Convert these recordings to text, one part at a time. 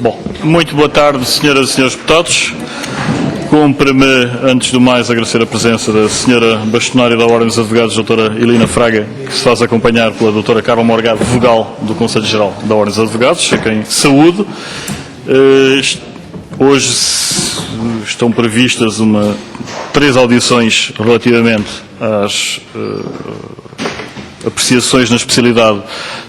Bom, muito boa tarde, senhoras e senhores deputados. Cumpre-me, antes do mais, agradecer a presença da senhora bastonária da Ordem dos Advogados, doutora Helena Fraga, que se faz acompanhar pela doutora Carla Morgado, vogal do Conselho Geral da Ordem dos Advogados, a quem saúdo. Hoje estão previstas 3 audições relativamente às apreciações na especialidade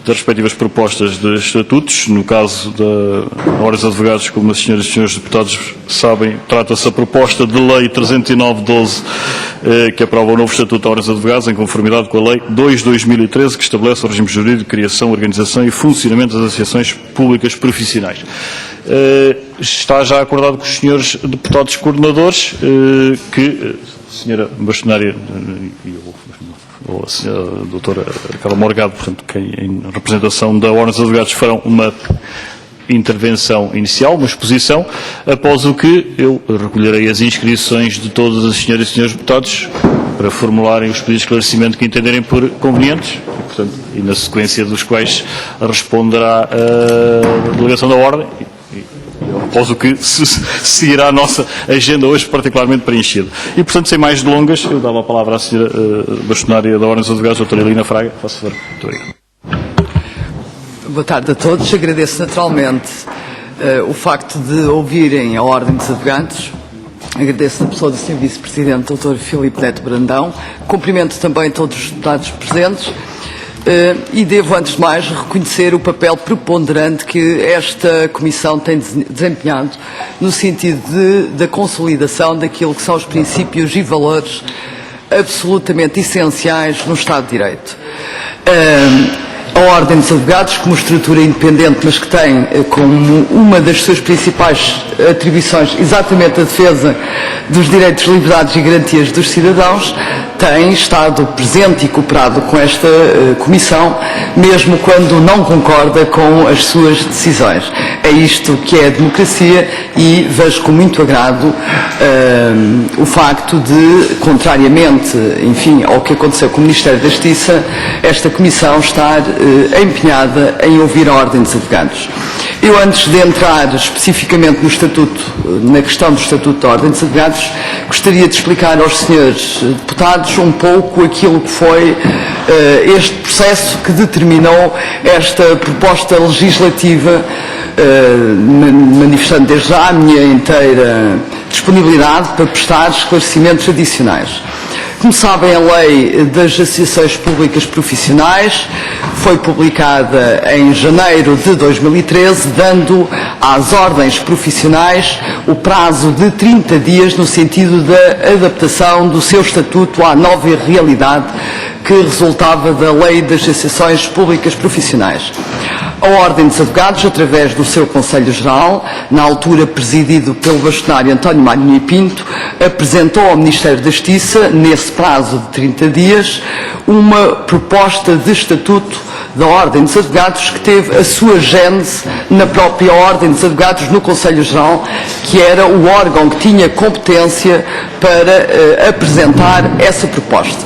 das respectivas propostas de estatutos. No caso da Ordem dos Advogados, como as senhoras e senhores deputados sabem, trata-se da proposta de Lei 309/12, que aprova o novo Estatuto da Ordem dos Advogados, em conformidade com a Lei 2/2013, que estabelece o regime jurídico de criação, organização e funcionamento das associações públicas profissionais. Está já acordado com os senhores deputados coordenadores que a senhora bastonária ou a senhora doutora Carla Morgado, portanto, que em representação da Ordem dos Advogados farão uma intervenção inicial, uma exposição, após o que eu recolherei as inscrições de todas as senhoras e senhores deputados para formularem os pedidos de esclarecimento que entenderem por convenientes, e na sequência dos quais responderá a delegação da Ordem, após o que seguirá a nossa agenda hoje particularmente preenchida. E, portanto, sem mais delongas, eu dava a palavra à senhora bastonária da Ordem dos Advogados, doutora Helena Fraga. Faço favor. Muito obrigado. Boa tarde a todos. Agradeço naturalmente o facto de ouvirem a Ordem dos Advogados. Agradeço a pessoa do Sr. Vice-Presidente, doutor Filipe Neto Brandão. Cumprimento também todos os deputados presentes. E devo, antes de mais, reconhecer o papel preponderante que esta Comissão tem desempenhado no sentido da consolidação daquilo que são os princípios e valores absolutamente essenciais no Estado de Direito. A Ordem dos Advogados, como estrutura independente, mas que tem como uma das suas principais atribuições exatamente a defesa dos direitos, liberdades e garantias dos cidadãos, tem estado presente e cooperado com esta Comissão, mesmo quando não concorda com as suas decisões. É isto que é a democracia e vejo com muito agrado o facto de, contrariamente, enfim, ao que aconteceu com o Ministério da Justiça, esta Comissão estar empenhada em ouvir a Ordem dos Advogados. Eu, antes de entrar especificamente no Estatuto, na questão do Estatuto da Ordem dos Advogados, gostaria de explicar aos senhores deputados um pouco aquilo que foi este processo que determinou esta proposta legislativa, manifestando desde já a minha inteira disponibilidade para prestar esclarecimentos adicionais. Como sabem, a Lei das Associações Públicas Profissionais foi publicada em janeiro de 2013, dando às ordens profissionais o prazo de 30 dias no sentido da adaptação do seu estatuto à nova realidade que resultava da Lei das Associações Públicas Profissionais. A Ordem dos Advogados, através do seu Conselho Geral, na altura presidido pelo bastonário António Marinho e Pinto, apresentou ao Ministério da Justiça, nesse prazo de 30 dias, uma proposta de estatuto da Ordem dos Advogados que teve a sua gênese na própria Ordem dos Advogados, no Conselho Geral, que era o órgão que tinha competência para apresentar essa proposta.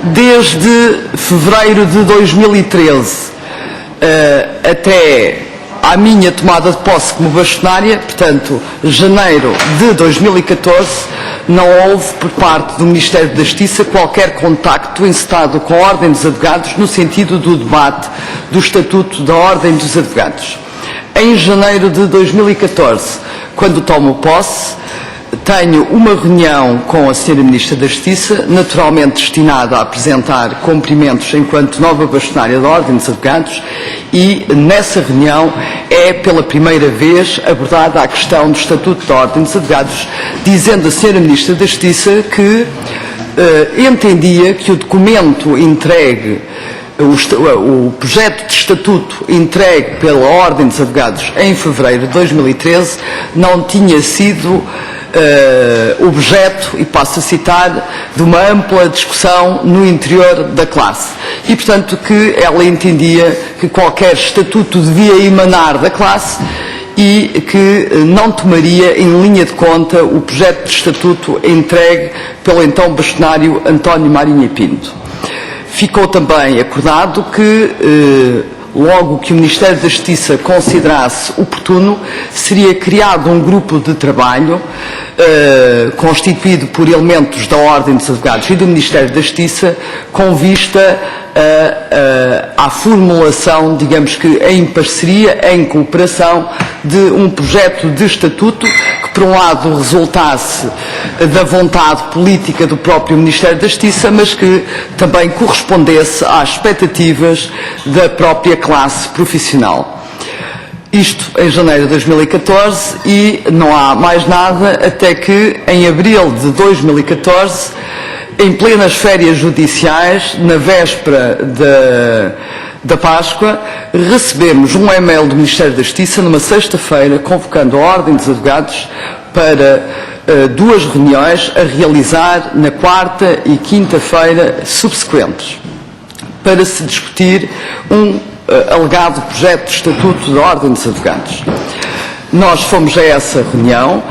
Desde fevereiro de 2013 até à minha tomada de posse como bastonária, portanto, janeiro de 2014, não houve, por parte do Ministério da Justiça, qualquer contacto encetado com a Ordem dos Advogados no sentido do debate do Estatuto da Ordem dos Advogados. Em janeiro de 2014, quando tomo posse, tenho uma reunião com a Sra. Ministra da Justiça, naturalmente destinada a apresentar cumprimentos enquanto nova bastonária da Ordem dos Advogados, e nessa reunião é pela primeira vez abordada a questão do Estatuto da Ordem dos Advogados, dizendo a Sra. Ministra da Justiça que entendia que o documento entregue, o projeto de estatuto entregue pela Ordem dos Advogados em fevereiro de 2013 não tinha sido objeto, e passo a citar, de uma ampla discussão no interior da classe. E, portanto, que ela entendia que qualquer estatuto devia emanar da classe e que não tomaria em linha de conta o projeto de estatuto entregue pelo então bastonário António Marinho e Pinto. Ficou também acordado que logo que o Ministério da Justiça considerasse oportuno, seria criado um grupo de trabalho constituído por elementos da Ordem dos Advogados e do Ministério da Justiça, com vista à formulação, digamos que em parceria, em cooperação, de um projeto de estatuto que, por um lado, resultasse da vontade política do próprio Ministério da Justiça, mas que também correspondesse às expectativas da própria classe profissional. Isto em janeiro de 2014 e não há mais nada até que, em abril de 2014, em plenas férias judiciais, na véspera da Páscoa, recebemos um e-mail do Ministério da Justiça, numa sexta-feira, convocando a Ordem dos Advogados para duas reuniões a realizar na quarta e quinta-feira subsequentes, para se discutir alegado projeto de estatuto da Ordem dos Advogados. Nós fomos a essa reunião,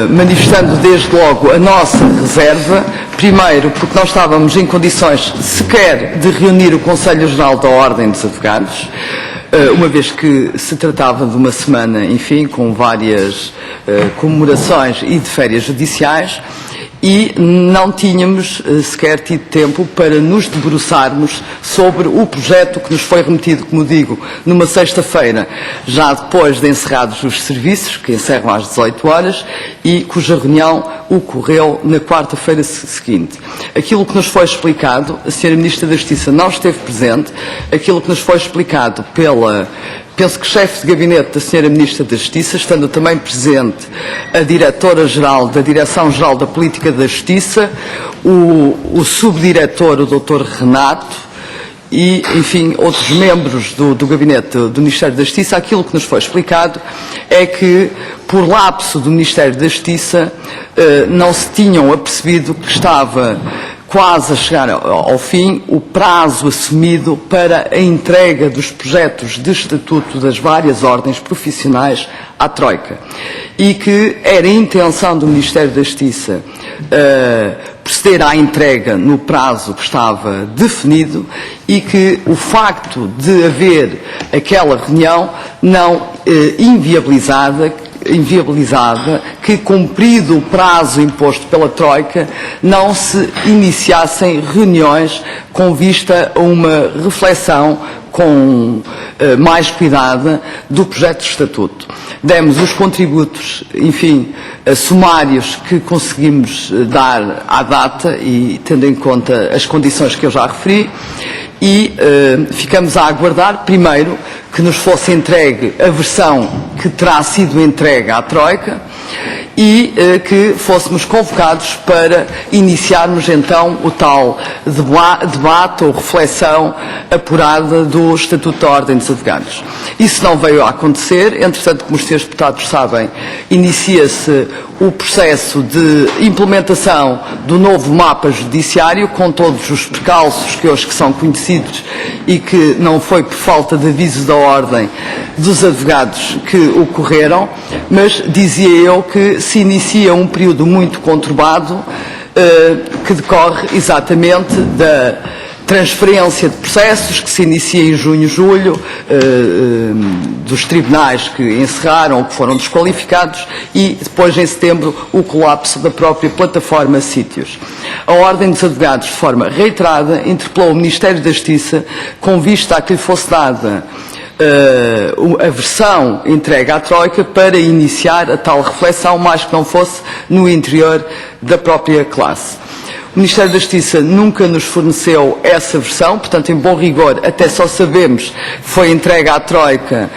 manifestando desde logo a nossa reserva, primeiro porque não estávamos em condições sequer de reunir o Conselho Geral da Ordem dos Advogados, uma vez que se tratava de uma semana, enfim, com várias comemorações e de férias judiciais, e não tínhamos sequer tido tempo para nos debruçarmos sobre o projeto que nos foi remetido, como digo, numa sexta-feira, já depois de encerrados os serviços, que encerram às 18 horas, e cuja reunião ocorreu na quarta-feira seguinte. Aquilo que nos foi explicado, a Sra. Ministra da Justiça não esteve presente, aquilo que nos foi explicado penso que chefe de gabinete da Sra. Ministra da Justiça, estando também presente a Diretora-Geral da Direção-Geral da Política da Justiça, o Subdiretor, o Dr. Renato, e, enfim, outros membros do gabinete do Ministério da Justiça, aquilo que nos foi explicado é que, por lapso do Ministério da Justiça, não se tinham apercebido que estava quase a chegar ao fim o prazo assumido para a entrega dos projetos de estatuto das várias ordens profissionais à Troika, e que era a intenção do Ministério da Justiça proceder à entrega no prazo que estava definido, e que o facto de haver aquela reunião não inviabilizava que, cumprido o prazo imposto pela Troika, não se iniciassem reuniões com vista a uma reflexão mais cuidada do projeto de estatuto. Demos os contributos, enfim, sumários que conseguimos dar à data e tendo em conta as condições que eu já referi, e ficamos a aguardar, primeiro, que nos fosse entregue a versão que terá sido entregue à Troika e que fôssemos convocados para iniciarmos então o tal debate ou reflexão apurada do Estatuto da Ordem dos Advogados. Isso não veio a acontecer, entretanto, como os senhores deputados sabem, inicia-se o processo de implementação do novo mapa judiciário, com todos os precalços que hoje são conhecidos e que não foi por falta de aviso da Ordem dos Advogados que ocorreram, mas dizia eu que se inicia um período muito conturbado que decorre exatamente da transferência de processos que se inicia em junho, julho, dos tribunais que encerraram ou que foram desqualificados, e depois em setembro o colapso da própria plataforma Sítios. A Ordem dos Advogados, de forma reiterada, interpelou o Ministério da Justiça com vista a que lhe fosse dada a versão entregue à Troika para iniciar a tal reflexão, mais que não fosse no interior da própria classe. O Ministério da Justiça nunca nos forneceu essa versão, portanto, em bom rigor, até só sabemos que foi entregue à Troika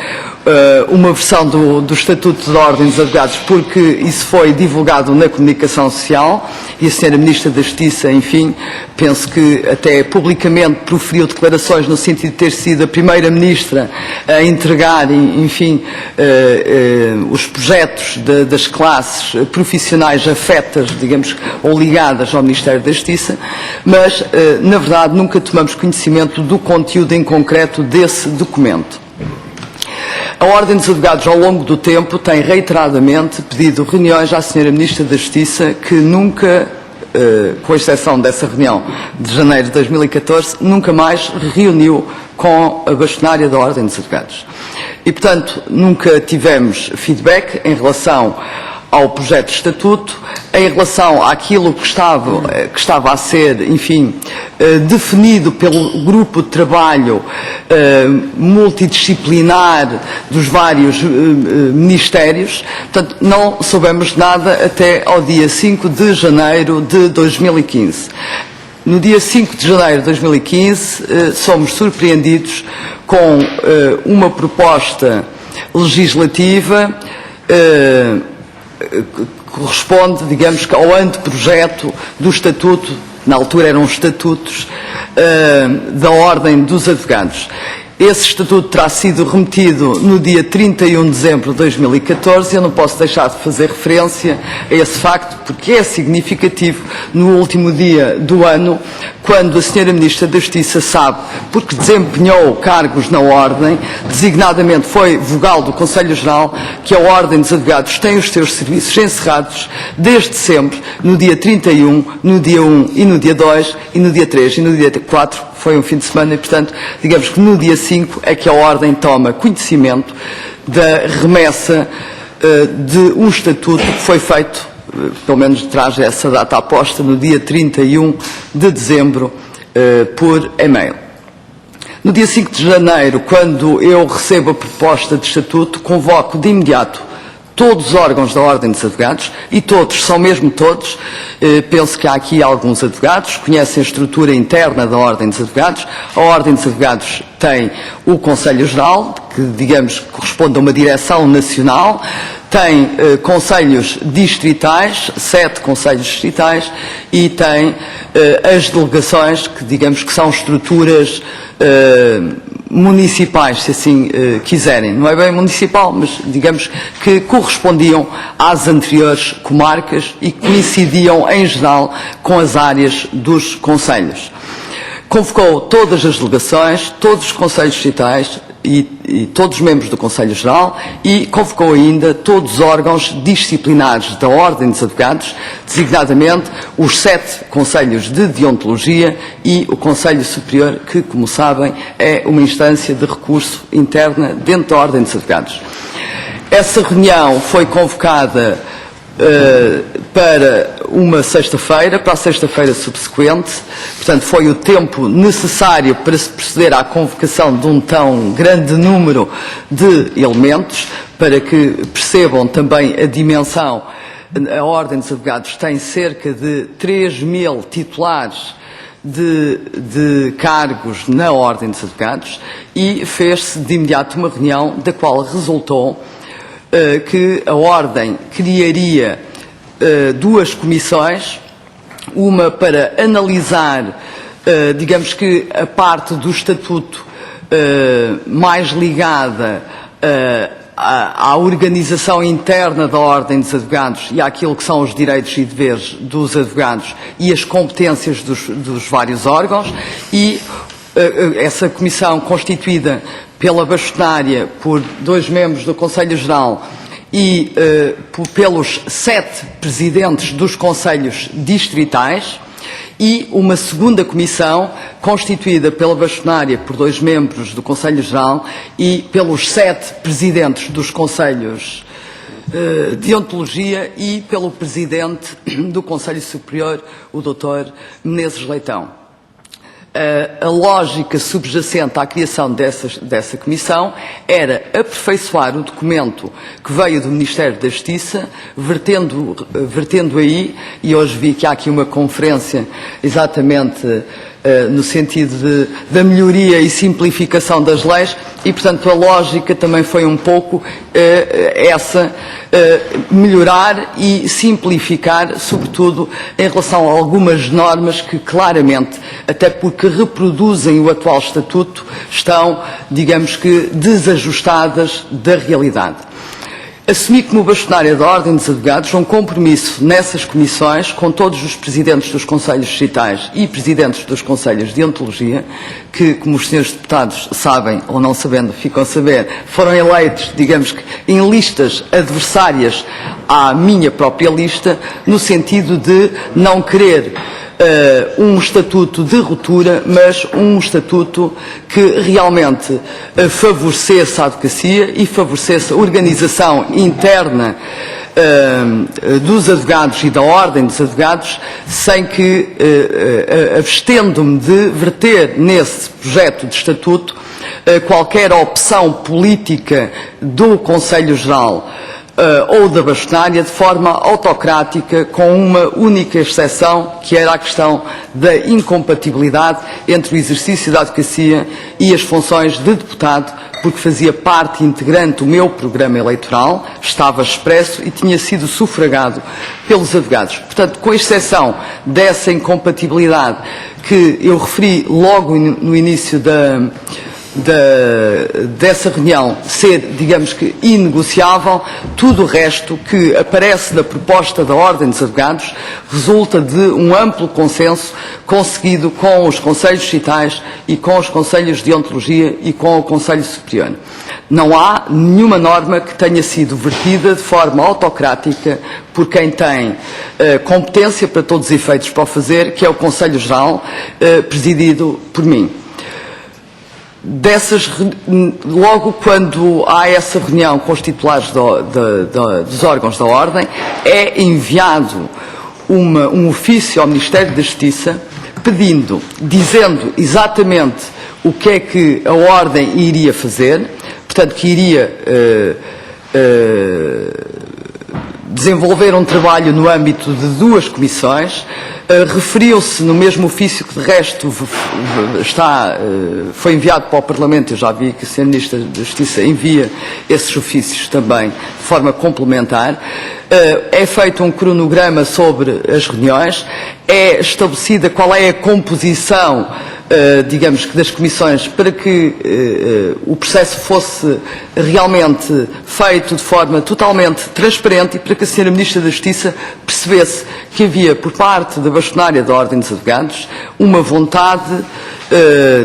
uma versão do Estatuto da Ordem dos Advogados, porque isso foi divulgado na comunicação social, e a Sra. Ministra da Justiça, enfim, penso que até publicamente proferiu declarações no sentido de ter sido a primeira Ministra a entregar, enfim, os projetos das classes profissionais afetas, digamos, ou ligadas ao Ministério da Justiça, mas, na verdade, nunca tomamos conhecimento do conteúdo em concreto desse documento. A Ordem dos Advogados, ao longo do tempo, tem reiteradamente pedido reuniões à Sra. Ministra da Justiça, que nunca com exceção dessa reunião de janeiro de 2014, nunca mais reuniu com a bastonária da Ordem dos Advogados. E, portanto, nunca tivemos feedback em relação ao projeto de estatuto, em relação àquilo que estava a ser, enfim, definido pelo grupo de trabalho multidisciplinar dos vários ministérios. Portanto, não soubemos nada até ao dia 5 de janeiro de 2015. No dia 5 de janeiro de 2015, somos surpreendidos com uma proposta legislativa que corresponde, digamos, ao anteprojeto do Estatuto, na altura eram estatutos, da Ordem dos Advogados. Esse estatuto terá sido remetido no dia 31 de dezembro de 2014. Eu não posso deixar de fazer referência a esse facto, porque é significativo no último dia do ano, quando a Sra. Ministra da Justiça sabe, porque desempenhou cargos na Ordem, designadamente foi vogal do Conselho Geral, que a Ordem dos Advogados tem os seus serviços encerrados desde sempre, no dia 31, no dia 1 e no dia 2, e no dia 3 e no dia 4, foi um fim de semana, e, portanto, digamos que no dia 5 é que a Ordem toma conhecimento da remessa de um estatuto que foi feito, pelo menos traz essa data aposta, no dia 31 de dezembro, por e-mail. No dia 5 de janeiro, quando eu recebo a proposta de estatuto, convoco de imediato todos os órgãos da Ordem dos Advogados, e todos, são mesmo todos, penso que há aqui alguns advogados, conhecem a estrutura interna da Ordem dos Advogados. A Ordem dos Advogados tem o Conselho Geral, que, digamos, corresponde a uma direção nacional, tem conselhos distritais, 7 conselhos distritais, e tem as delegações, que, digamos, que são estruturas municipais, se assim quiserem. Não é bem municipal, mas digamos que correspondiam às anteriores comarcas e coincidiam em geral com as áreas dos concelhos. Convocou todas as delegações, todos os conselhos distritais e todos os membros do Conselho Geral, e convocou ainda todos os órgãos disciplinares da Ordem dos Advogados, designadamente os 7 conselhos de deontologia e o Conselho Superior, que, como sabem, é uma instância de recurso interna dentro da Ordem dos Advogados. Essa reunião foi convocada para uma sexta-feira, para a sexta-feira subsequente. Portanto, foi o tempo necessário para se proceder à convocação de um tão grande número de elementos, para que percebam também a dimensão. A Ordem dos Advogados tem cerca de 3.000 titulares de cargos na Ordem dos Advogados, e fez-se de imediato uma reunião da qual resultou que a Ordem criaria 2 comissões, uma para analisar, digamos que a parte do Estatuto mais ligada à organização interna da Ordem dos Advogados e àquilo que são os direitos e deveres dos advogados e as competências dos vários órgãos, e essa comissão, constituída pela bastonária, por 2 membros do Conselho Geral e pelos 7 presidentes dos conselhos distritais, e uma segunda comissão constituída pela bastonária, por 2 membros do Conselho Geral e pelos 7 presidentes dos conselhos de deontologia e pelo presidente do Conselho Superior, o Dr. Menezes Leitão. A lógica subjacente à criação dessa comissão era aperfeiçoar o documento que veio do Ministério da Justiça, vertendo aí, e hoje vi que há aqui uma conferência exatamente no sentido da melhoria e simplificação das leis, e, portanto, a lógica também foi um pouco melhorar e simplificar, sobretudo em relação a algumas normas que claramente, até porque reproduzem o atual Estatuto, estão, digamos que, desajustadas da realidade. Assumi como bastonária da Ordem dos Advogados um compromisso nessas comissões com todos os presidentes dos Conselhos Distritais e presidentes dos Conselhos de Deontologia, que, como os senhores deputados sabem, ou não sabendo, ficam a saber, foram eleitos, digamos que, em listas adversárias à minha própria lista, no sentido de não querer um estatuto de ruptura, mas um estatuto que realmente favorecesse a advocacia e favorecesse a organização interna dos advogados e da Ordem dos Advogados, sem que, abstendo-me de verter nesse projeto de estatuto qualquer opção política do Conselho Geral ou da bastonária de forma autocrática, com uma única exceção, que era a questão da incompatibilidade entre o exercício da advocacia e as funções de deputado, porque fazia parte integrante do meu programa eleitoral, estava expresso e tinha sido sufragado pelos advogados. Portanto, com exceção dessa incompatibilidade que eu referi logo no início dessa reunião ser, digamos que, inegociável, tudo o resto que aparece na proposta da Ordem dos Advogados resulta de um amplo consenso conseguido com os Conselhos Distritais e com os Conselhos de Deontologia e com o Conselho Superior. Não há nenhuma norma que tenha sido vertida de forma autocrática por quem tem competência para todos os efeitos para o fazer, que é o Conselho Geral, presidido por mim. Logo quando há essa reunião com os titulares dos órgãos da Ordem, é enviado um ofício ao Ministério da Justiça dizendo exatamente o que é que a Ordem iria fazer, portanto que iria desenvolver um trabalho no âmbito de 2 comissões. Referiu-se no mesmo ofício, que de resto foi enviado para o Parlamento. Eu já vi que o Sr. Ministro da Justiça envia esses ofícios também de forma complementar. É feito um cronograma sobre as reuniões, é estabelecida qual é a composição, digamos que, das comissões, para que o processo fosse realmente feito de forma totalmente transparente e para que a Sra. Ministra da Justiça percebesse que havia, por parte da bastonária da Ordem dos Advogados, uma vontade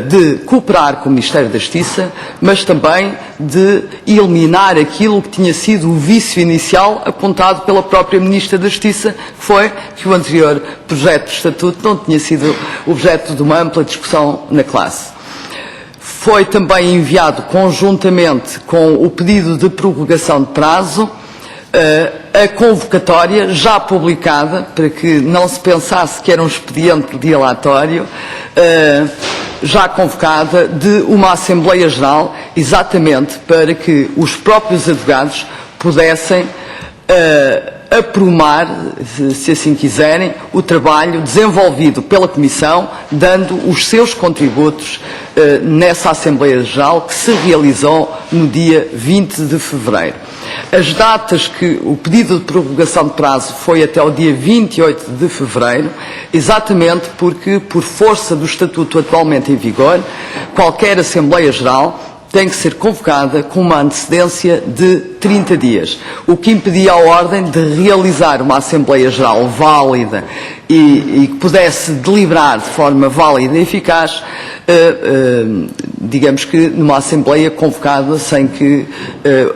de cooperar com o Ministério da Justiça, mas também de eliminar aquilo que tinha sido o vício inicial apontado pela própria Ministra da Justiça, que foi que o anterior projeto de estatuto não tinha sido objeto de uma ampla discussão na classe. Foi também enviado conjuntamente com o pedido de prorrogação de prazo a convocatória já publicada, para que não se pensasse que era um expediente dilatório, já convocada, de uma Assembleia Geral, exatamente para que os próprios advogados pudessem aprumar, se assim quiserem, o trabalho desenvolvido pela Comissão, dando os seus contributos nessa Assembleia Geral que se realizou no dia 20 de fevereiro. As datas que o pedido de prorrogação de prazo foi até o dia 28 de fevereiro, exatamente porque, por força do Estatuto atualmente em vigor, qualquer Assembleia Geral tem que ser convocada com uma antecedência de 30 dias, o que impedia a Ordem de realizar uma Assembleia Geral válida e que pudesse deliberar de forma válida e eficaz, digamos que numa Assembleia convocada sem que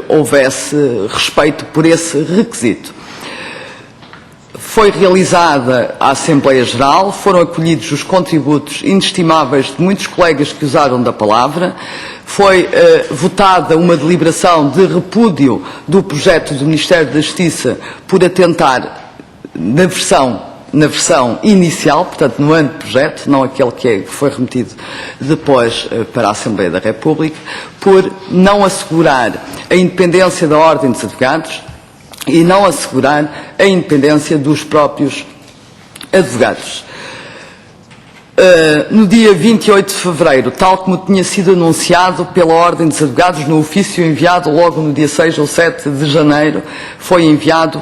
houvesse respeito por esse requisito. Foi realizada a Assembleia Geral, foram acolhidos os contributos inestimáveis de muitos colegas que usaram da palavra, foi votada uma deliberação de repúdio do projeto do Ministério da Justiça por atentar na versão inicial, portanto no anteprojeto, não aquele que foi remetido depois para a Assembleia da República, por não assegurar a independência da Ordem dos Advogados e não assegurar a independência dos próprios advogados. No dia 28 de fevereiro, tal como tinha sido anunciado pela Ordem dos Advogados no ofício enviado logo no dia 6 ou 7 de janeiro, foi enviado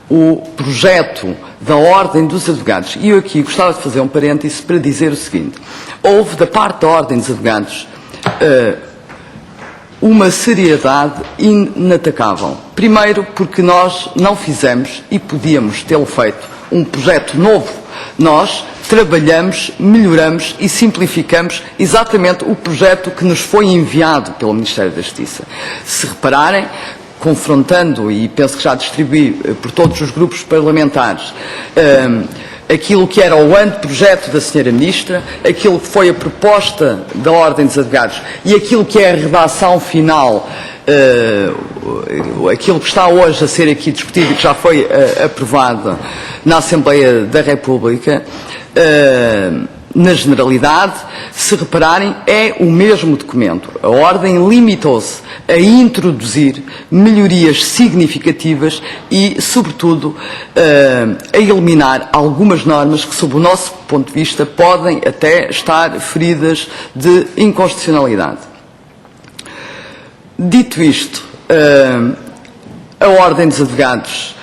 o projeto da Ordem dos Advogados. E eu aqui gostava de fazer um parêntese para dizer o seguinte: houve da parte da Ordem dos Advogados uma seriedade inatacável. Primeiro, porque nós não fizemos, e podíamos tê-lo feito, um projeto novo. Nós trabalhamos, melhoramos e simplificamos exatamente o projeto que nos foi enviado pelo Ministério da Justiça. Se repararem, confrontando, e penso que já distribuí por todos os grupos parlamentares, aquilo que era o anteprojeto da Sra. Ministra, aquilo que foi a proposta da Ordem dos Advogados e aquilo que é a redação final, aquilo que está hoje a ser aqui discutido e que já foi aprovado na Assembleia da República, na generalidade, se repararem, é o mesmo documento. A Ordem limitou-se a introduzir melhorias significativas e, sobretudo, a eliminar algumas normas que, sob o nosso ponto de vista, podem até estar feridas de inconstitucionalidade. Dito isto, a Ordem dos Advogados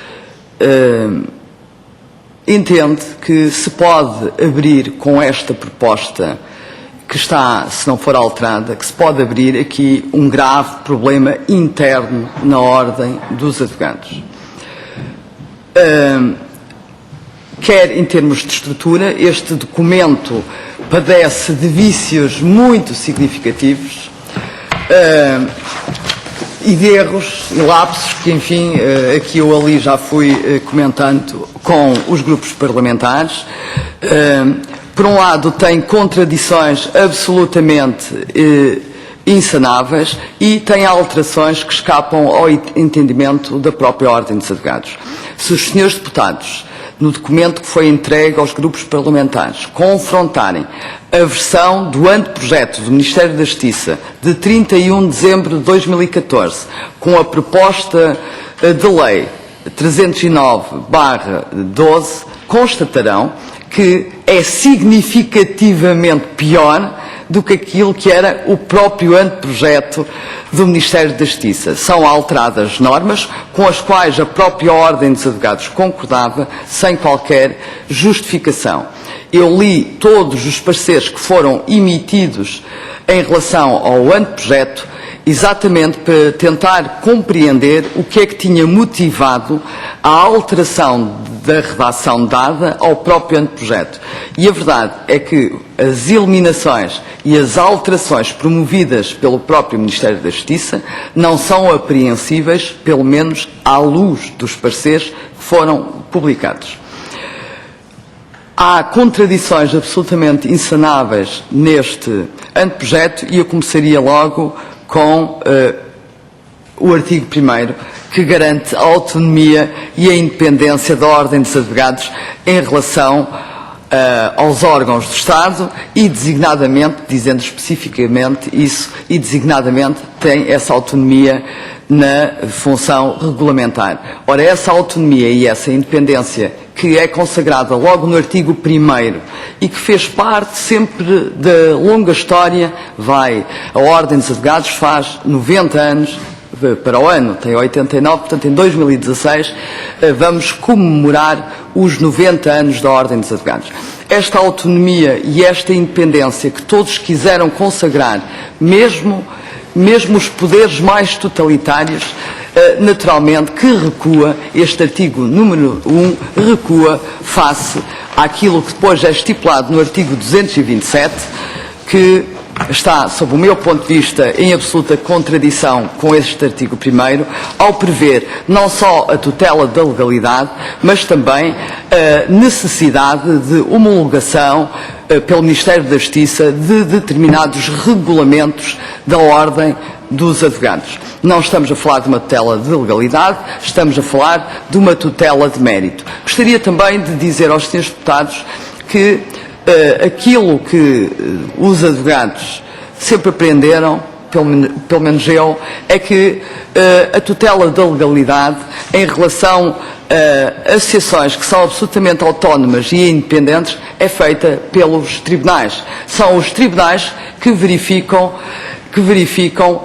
entende que se pode abrir com esta proposta que está, se não for alterada, que se pode abrir aqui um grave problema interno na Ordem dos Advogados. Quer em termos de estrutura, este documento padece de vícios muito significativos e de erros e lapsos que, enfim, aqui ou ali já fui comentando com os grupos parlamentares. Por um lado, tem contradições absolutamente insanáveis e tem alterações que escapam ao entendimento da própria Ordem dos Advogados. Se os senhores deputados, no documento que foi entregue aos grupos parlamentares, confrontarem a versão do anteprojeto do Ministério da Justiça de 31 de dezembro de 2014 com a proposta de lei 309/12, constatarão que é significativamente pior do que aquilo que era o próprio anteprojeto do Ministério da Justiça. São alteradas normas com as quais a própria Ordem dos Advogados concordava sem qualquer justificação. Eu li todos os pareceres que foram emitidos em relação ao anteprojeto exatamente para tentar compreender o que é que tinha motivado a alteração da redação dada ao próprio anteprojeto. E a verdade é que as eliminações e as alterações promovidas pelo próprio Ministério da Justiça não são apreensíveis, pelo menos à luz dos pareceres que foram publicados. Há contradições absolutamente insanáveis neste anteprojeto e eu começaria logo com o artigo 1º, que garante a autonomia e a independência da Ordem dos Advogados em relação aos órgãos do Estado e designadamente, dizendo especificamente isso, e designadamente tem essa autonomia na função regulamentar. Ora, essa autonomia e essa independência que é consagrada logo no artigo 1º e que fez parte sempre da longa história, a Ordem dos Advogados faz 90 anos, para o ano, tem 89, portanto em 2016 vamos comemorar os 90 anos da Ordem dos Advogados. Esta autonomia e esta independência que todos quiseram consagrar, mesmo os poderes mais totalitários, naturalmente que recua, este artigo número 1 recua face àquilo que depois é estipulado no artigo 227, que está, sob o meu ponto de vista, em absoluta contradição com este artigo 1º, ao prever não só a tutela da legalidade, mas também a necessidade de homologação pelo Ministério da Justiça de determinados regulamentos da Ordem dos Advogados. Não estamos a falar de uma tutela de legalidade, estamos a falar de uma tutela de mérito. Gostaria também de dizer aos senhores deputados que aquilo que os advogados sempre aprenderam, pelo menos eu, é que a tutela da legalidade em relação a associações que são absolutamente autónomas e independentes é feita pelos tribunais. São os tribunais que verificam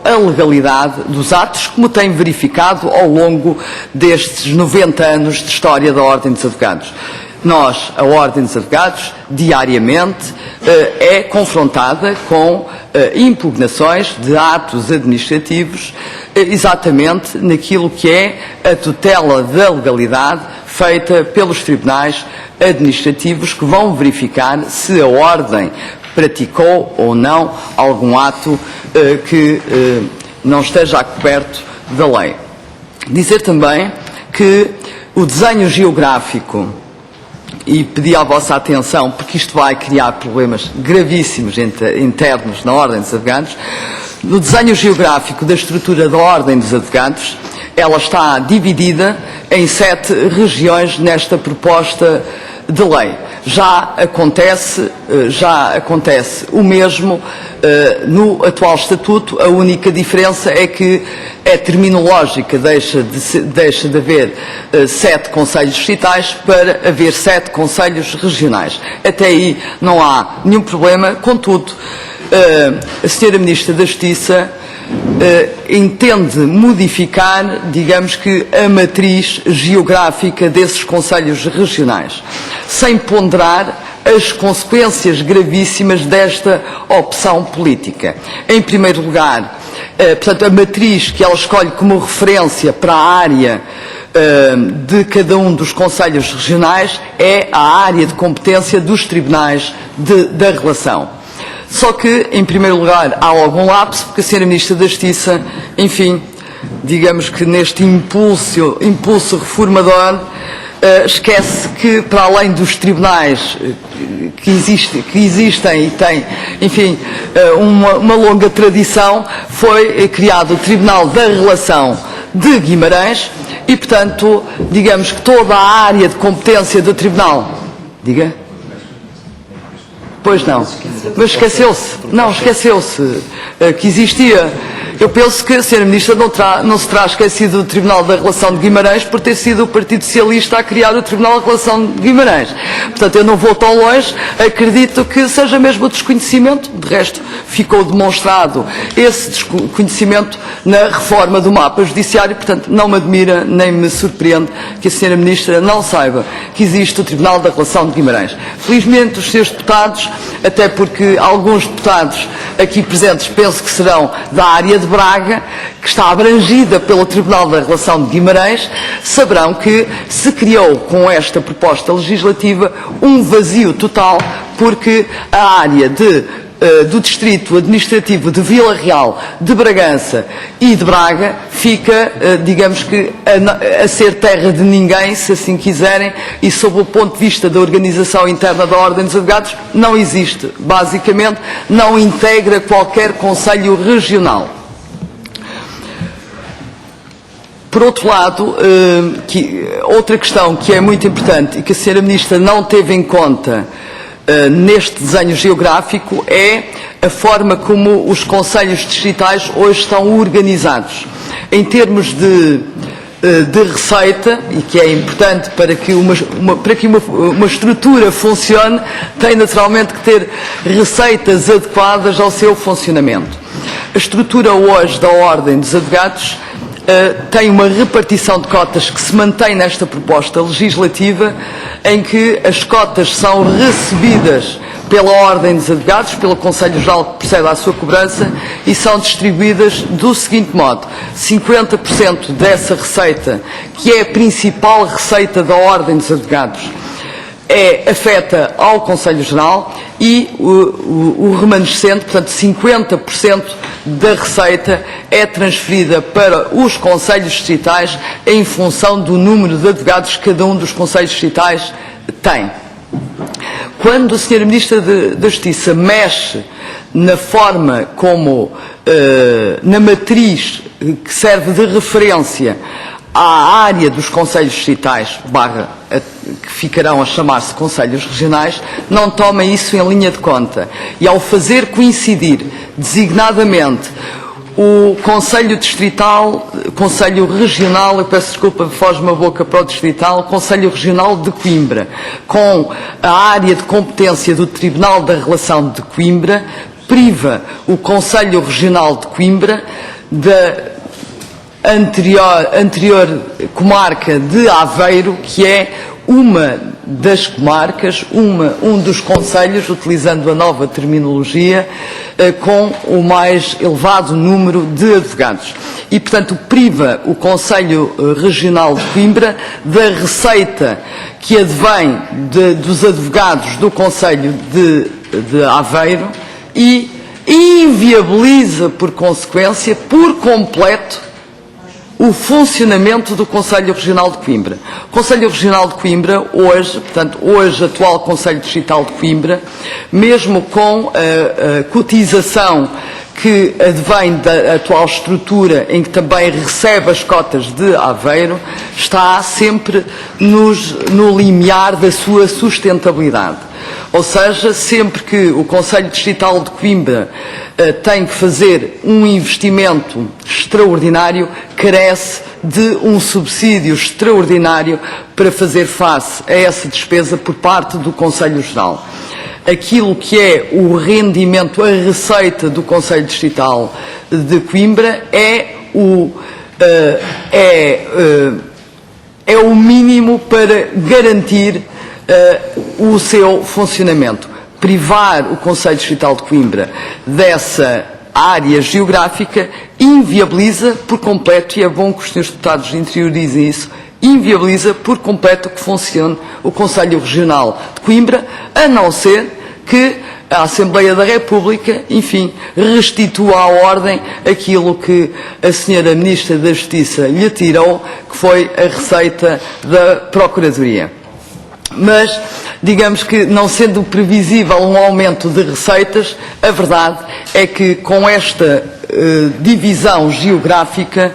a legalidade dos atos, como têm verificado ao longo destes 90 anos de história da Ordem dos Advogados. Nós, a Ordem dos Advogados, diariamente é confrontada com impugnações de atos administrativos, exatamente naquilo que é a tutela da legalidade feita pelos tribunais administrativos, que vão verificar se a Ordem praticou ou não algum ato que não esteja coberto da lei. Dizer também que o desenho geográfico, e pedi à vossa atenção, porque isto vai criar problemas gravíssimos internos na Ordem dos Advogados, no desenho geográfico da estrutura da Ordem dos Advogados, ela está dividida em 7 regiões nesta proposta de lei. Já acontece o mesmo no atual Estatuto. A única diferença é que é terminológica, deixa de haver 7 conselhos distritais para haver 7 conselhos regionais. Até aí não há nenhum problema, contudo, a Sra. Ministra da Justiça entende modificar, digamos que, a matriz geográfica desses conselhos regionais, sem ponderar as consequências gravíssimas desta opção política. Em primeiro lugar, portanto, a matriz que ela escolhe como referência para a área de cada um dos conselhos regionais é a área de competência dos tribunais da relação. Só que, em primeiro lugar, há algum lapso, porque a Sra. Ministra da Justiça, enfim, digamos que neste impulso reformador, esquece que, para além dos tribunais que existem e têm, enfim, uma longa tradição, foi criado o Tribunal da Relação de Guimarães e, portanto, digamos que toda a área de competência do Tribunal... Diga? Pois não, mas esqueceu-se, que existia. Eu penso que a Sra. Ministra não se terá esquecido do Tribunal da Relação de Guimarães por ter sido o Partido Socialista a criar o Tribunal da Relação de Guimarães. Portanto, eu não vou tão longe, acredito que seja mesmo o desconhecimento, de resto ficou demonstrado esse desconhecimento na reforma do mapa judiciário, portanto, não me admira nem me surpreende que a Sra. Ministra não saiba que existe o Tribunal da Relação de Guimarães. Felizmente, os seus deputados, até porque alguns deputados aqui presentes penso que serão da área de Braga, que está abrangida pelo Tribunal da Relação de Guimarães, saberão que se criou com esta proposta legislativa um vazio total, porque a área do Distrito Administrativo de Vila Real, de Bragança e de Braga fica, digamos que, a ser terra de ninguém, se assim quiserem, e sob o ponto de vista da organização interna da Ordem dos Advogados, não existe. Basicamente, não integra qualquer conselho regional. Por outro lado, outra questão que é muito importante e que a Sra. Ministra não teve em conta neste desenho geográfico é a forma como os conselhos distritais hoje estão organizados. Em termos de receita, e que é importante para que uma estrutura funcione, tem naturalmente que ter receitas adequadas ao seu funcionamento. A estrutura hoje da Ordem dos Advogados tem uma repartição de cotas que se mantém nesta proposta legislativa, em que as cotas são recebidas pela Ordem dos Advogados, pelo Conselho Geral que procede à sua cobrança, e são distribuídas do seguinte modo: 50% dessa receita, que é a principal receita da Ordem dos Advogados, afeta ao Conselho Geral, e o remanescente, portanto 50% da receita, é transferida para os conselhos distritais em função do número de advogados que cada um dos conselhos distritais tem. Quando a Sra. Ministra da Justiça mexe na forma como, na matriz que serve de referência à área dos conselhos distritais, que ficarão a chamar-se conselhos regionais, não toma isso em linha de conta. E ao fazer coincidir designadamente o Conselho Distrital, Conselho Regional, eu peço desculpa, foge-me a boca para o Distrital, Conselho Regional de Coimbra, com a área de competência do Tribunal da Relação de Coimbra, priva o Conselho Regional de Coimbra da anterior comarca de Aveiro, que é uma das comarcas, um dos concelhos, utilizando a nova terminologia, com o mais elevado número de advogados. E, portanto, priva o Conselho Regional de Coimbra da receita que advém dos advogados do Conselho de Aveiro e inviabiliza, por consequência, por completo, o funcionamento do Conselho Regional de Coimbra. O Conselho Regional de Coimbra, hoje, portanto, hoje atual Conselho Distrital de Coimbra, mesmo com a cotização que advém da atual estrutura, em que também recebe as cotas de Aveiro, está sempre no limiar da sua sustentabilidade. Ou seja, sempre que o Conselho Distrital de Coimbra tem que fazer um investimento extraordinário, carece de um subsídio extraordinário para fazer face a essa despesa por parte do Conselho Geral. Aquilo que é o rendimento, a receita do Conselho Distrital de Coimbra é o mínimo para garantir o seu funcionamento. Privar o Conselho Distrital de Coimbra dessa área geográfica inviabiliza por completo, e é bom que os senhores deputados interiorizem isso, inviabiliza por completo que funcione o Conselho Regional de Coimbra, a não ser que a Assembleia da República, enfim, restitua à ordem aquilo que a senhora Ministra da Justiça lhe tirou, que foi a receita da Procuradoria. Mas, digamos que, não sendo previsível um aumento de receitas, a verdade é que com esta divisão geográfica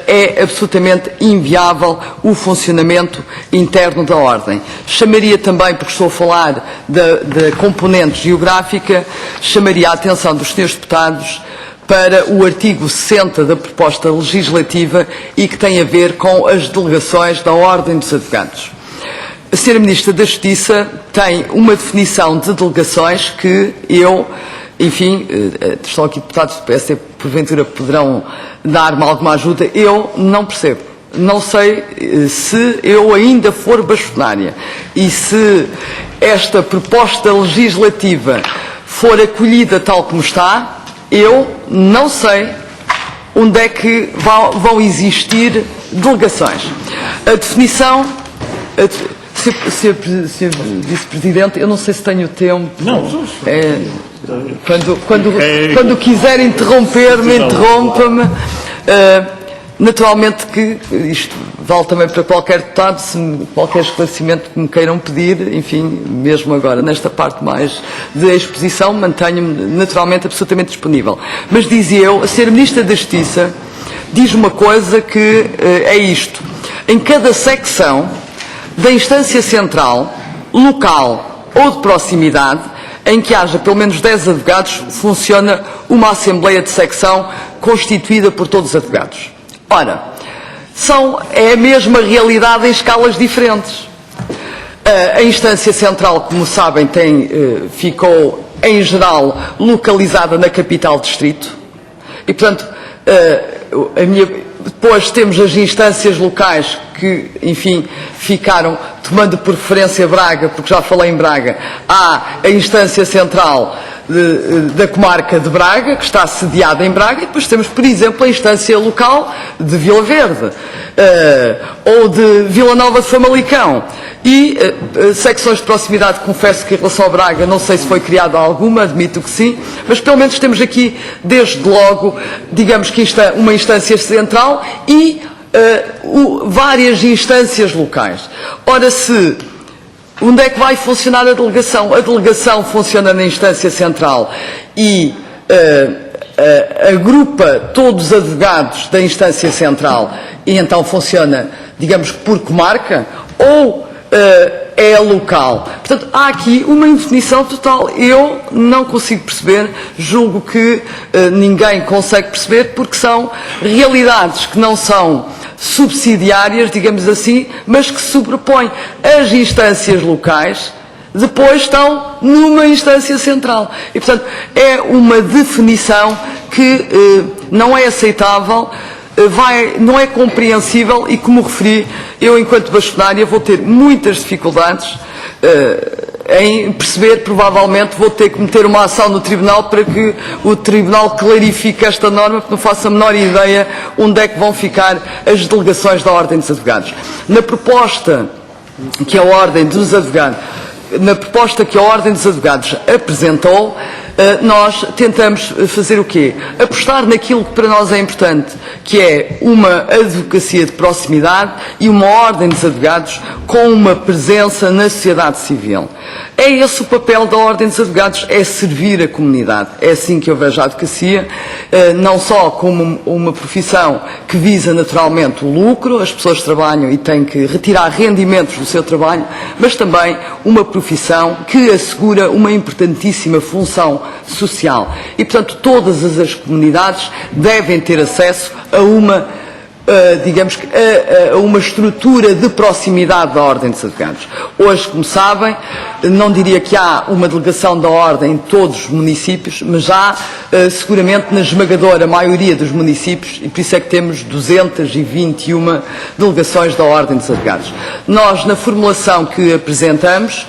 é absolutamente inviável o funcionamento interno da Ordem. Chamaria também, porque estou a falar da componente geográfica, chamaria a atenção dos senhores deputados para o artigo 60 da proposta legislativa e que tem a ver com as delegações da Ordem dos Advogados. A Sra. Ministra da Justiça tem uma definição de delegações que eu, enfim, estão aqui deputados do PSD, porventura poderão dar-me alguma ajuda, eu não percebo. Não sei se eu ainda for bastonária e se esta proposta legislativa for acolhida tal como está, eu não sei onde é que vão existir delegações. A definição... Sr. Vice-Presidente, eu não sei se tenho tempo. Não. Quando quiser interromper-me, interrompa-me. Naturalmente que isto vale também para qualquer deputado, se qualquer esclarecimento que me queiram pedir, enfim, mesmo agora, nesta parte mais de exposição, mantenho-me naturalmente absolutamente disponível. Mas dizia eu, a Sra. Ministra da Justiça diz uma coisa que é isto. Em cada secção da instância central, local ou de proximidade, em que haja pelo menos 10 advogados, funciona uma Assembleia de Secção constituída por todos os advogados. Ora, é a mesma realidade em escalas diferentes. A instância central, como sabem, ficou, em geral, localizada na capital distrito e, portanto, depois temos as instâncias locais que, enfim, ficaram, tomando por referência Braga, porque já falei em Braga, há a instância central da comarca de Braga, que está sediada em Braga, e depois temos, por exemplo, a instância local de Vila Verde, ou de Vila Nova de Famalicão. E secções de proximidade, confesso que em relação a Braga, não sei se foi criada alguma, admito que sim, mas pelo menos temos aqui, desde logo, digamos que uma instância central e várias instâncias locais. Ora, onde é que vai funcionar a delegação? A delegação funciona na instância central e agrupa todos os advogados da instância central e então funciona, digamos, por comarca ou é local. Portanto, há aqui uma indefinição total. Eu não consigo perceber, julgo que ninguém consegue perceber, porque são realidades que não são subsidiárias, digamos assim, mas que se sobrepõem. As instâncias locais depois estão numa instância central. E, portanto, é uma definição que não é aceitável não é compreensível e, como referi, eu, enquanto bastonária, vou ter muitas dificuldades em perceber, provavelmente vou ter que meter uma ação no Tribunal para que o Tribunal clarifique esta norma, porque não faço a menor ideia onde é que vão ficar as delegações da Ordem dos Advogados. Na proposta que a Ordem dos Advogados apresentou, nós tentamos fazer o quê? Apostar naquilo que para nós é importante, que é uma advocacia de proximidade e uma ordem dos advogados com uma presença na sociedade civil. É esse o papel da Ordem dos Advogados, é servir a comunidade. É assim que eu vejo a advocacia, não só como uma profissão que visa naturalmente o lucro, as pessoas trabalham e têm que retirar rendimentos do seu trabalho, mas também uma profissão que assegura uma importantíssima função social. E, portanto, todas as comunidades devem ter acesso a uma digamos que a uma estrutura de proximidade da Ordem dos Advogados. Hoje, como sabem, não diria que há uma delegação da Ordem em todos os municípios, mas há seguramente na esmagadora maioria dos municípios, e por isso é que temos 221 delegações da Ordem dos Advogados. Nós, na formulação que apresentamos,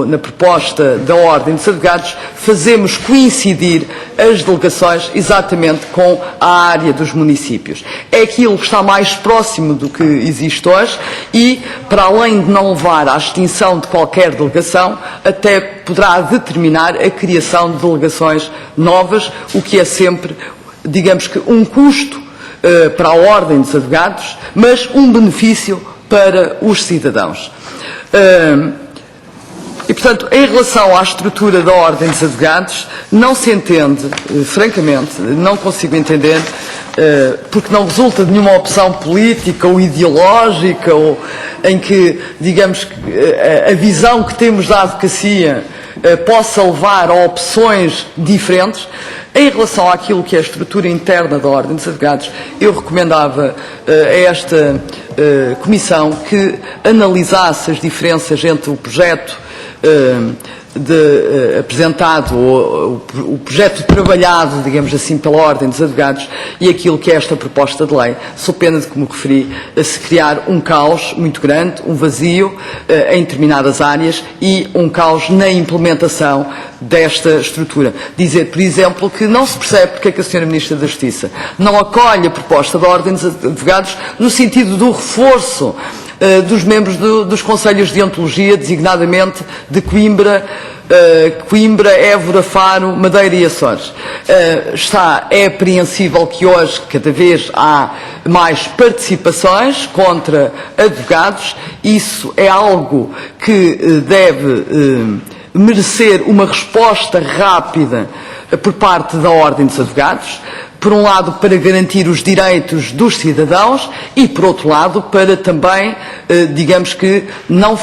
na proposta da Ordem dos Advogados, fazemos coincidir as delegações exatamente com a área dos municípios. É aquilo que está mais próximo do que existe hoje e, para além de não levar à extinção de qualquer delegação, até poderá determinar a criação de delegações novas, o que é sempre, digamos que, um custo para a Ordem dos Advogados, mas um benefício para os cidadãos. E, portanto, em relação à estrutura da Ordem dos Advogados, não se entende, francamente, não consigo entender, porque não resulta de nenhuma opção política ou ideológica, ou em que, digamos, a visão que temos da advocacia possa levar a opções diferentes. Em relação àquilo que é a estrutura interna da Ordem dos Advogados, eu recomendava a esta Comissão que analisasse as diferenças entre o projeto apresentado, o projeto trabalhado, digamos assim, pela Ordem dos Advogados e aquilo que é esta proposta de lei, sob pena de, como referi, se criar um caos muito grande, um vazio em determinadas áreas e um caos na implementação desta estrutura. Dizer, por exemplo, que não se percebe porque é que a Sra. Ministra da Justiça não acolhe a proposta da Ordem dos Advogados no sentido do reforço dos membros dos Conselhos de Deontologia, designadamente de Coimbra, Évora, Faro, Madeira e Açores. É apreensível que hoje cada vez há mais participações contra advogados. Isso é algo que deve merecer uma resposta rápida por parte da Ordem dos Advogados. Por um lado, para garantir os direitos dos cidadãos e, por outro lado, para também, digamos que, não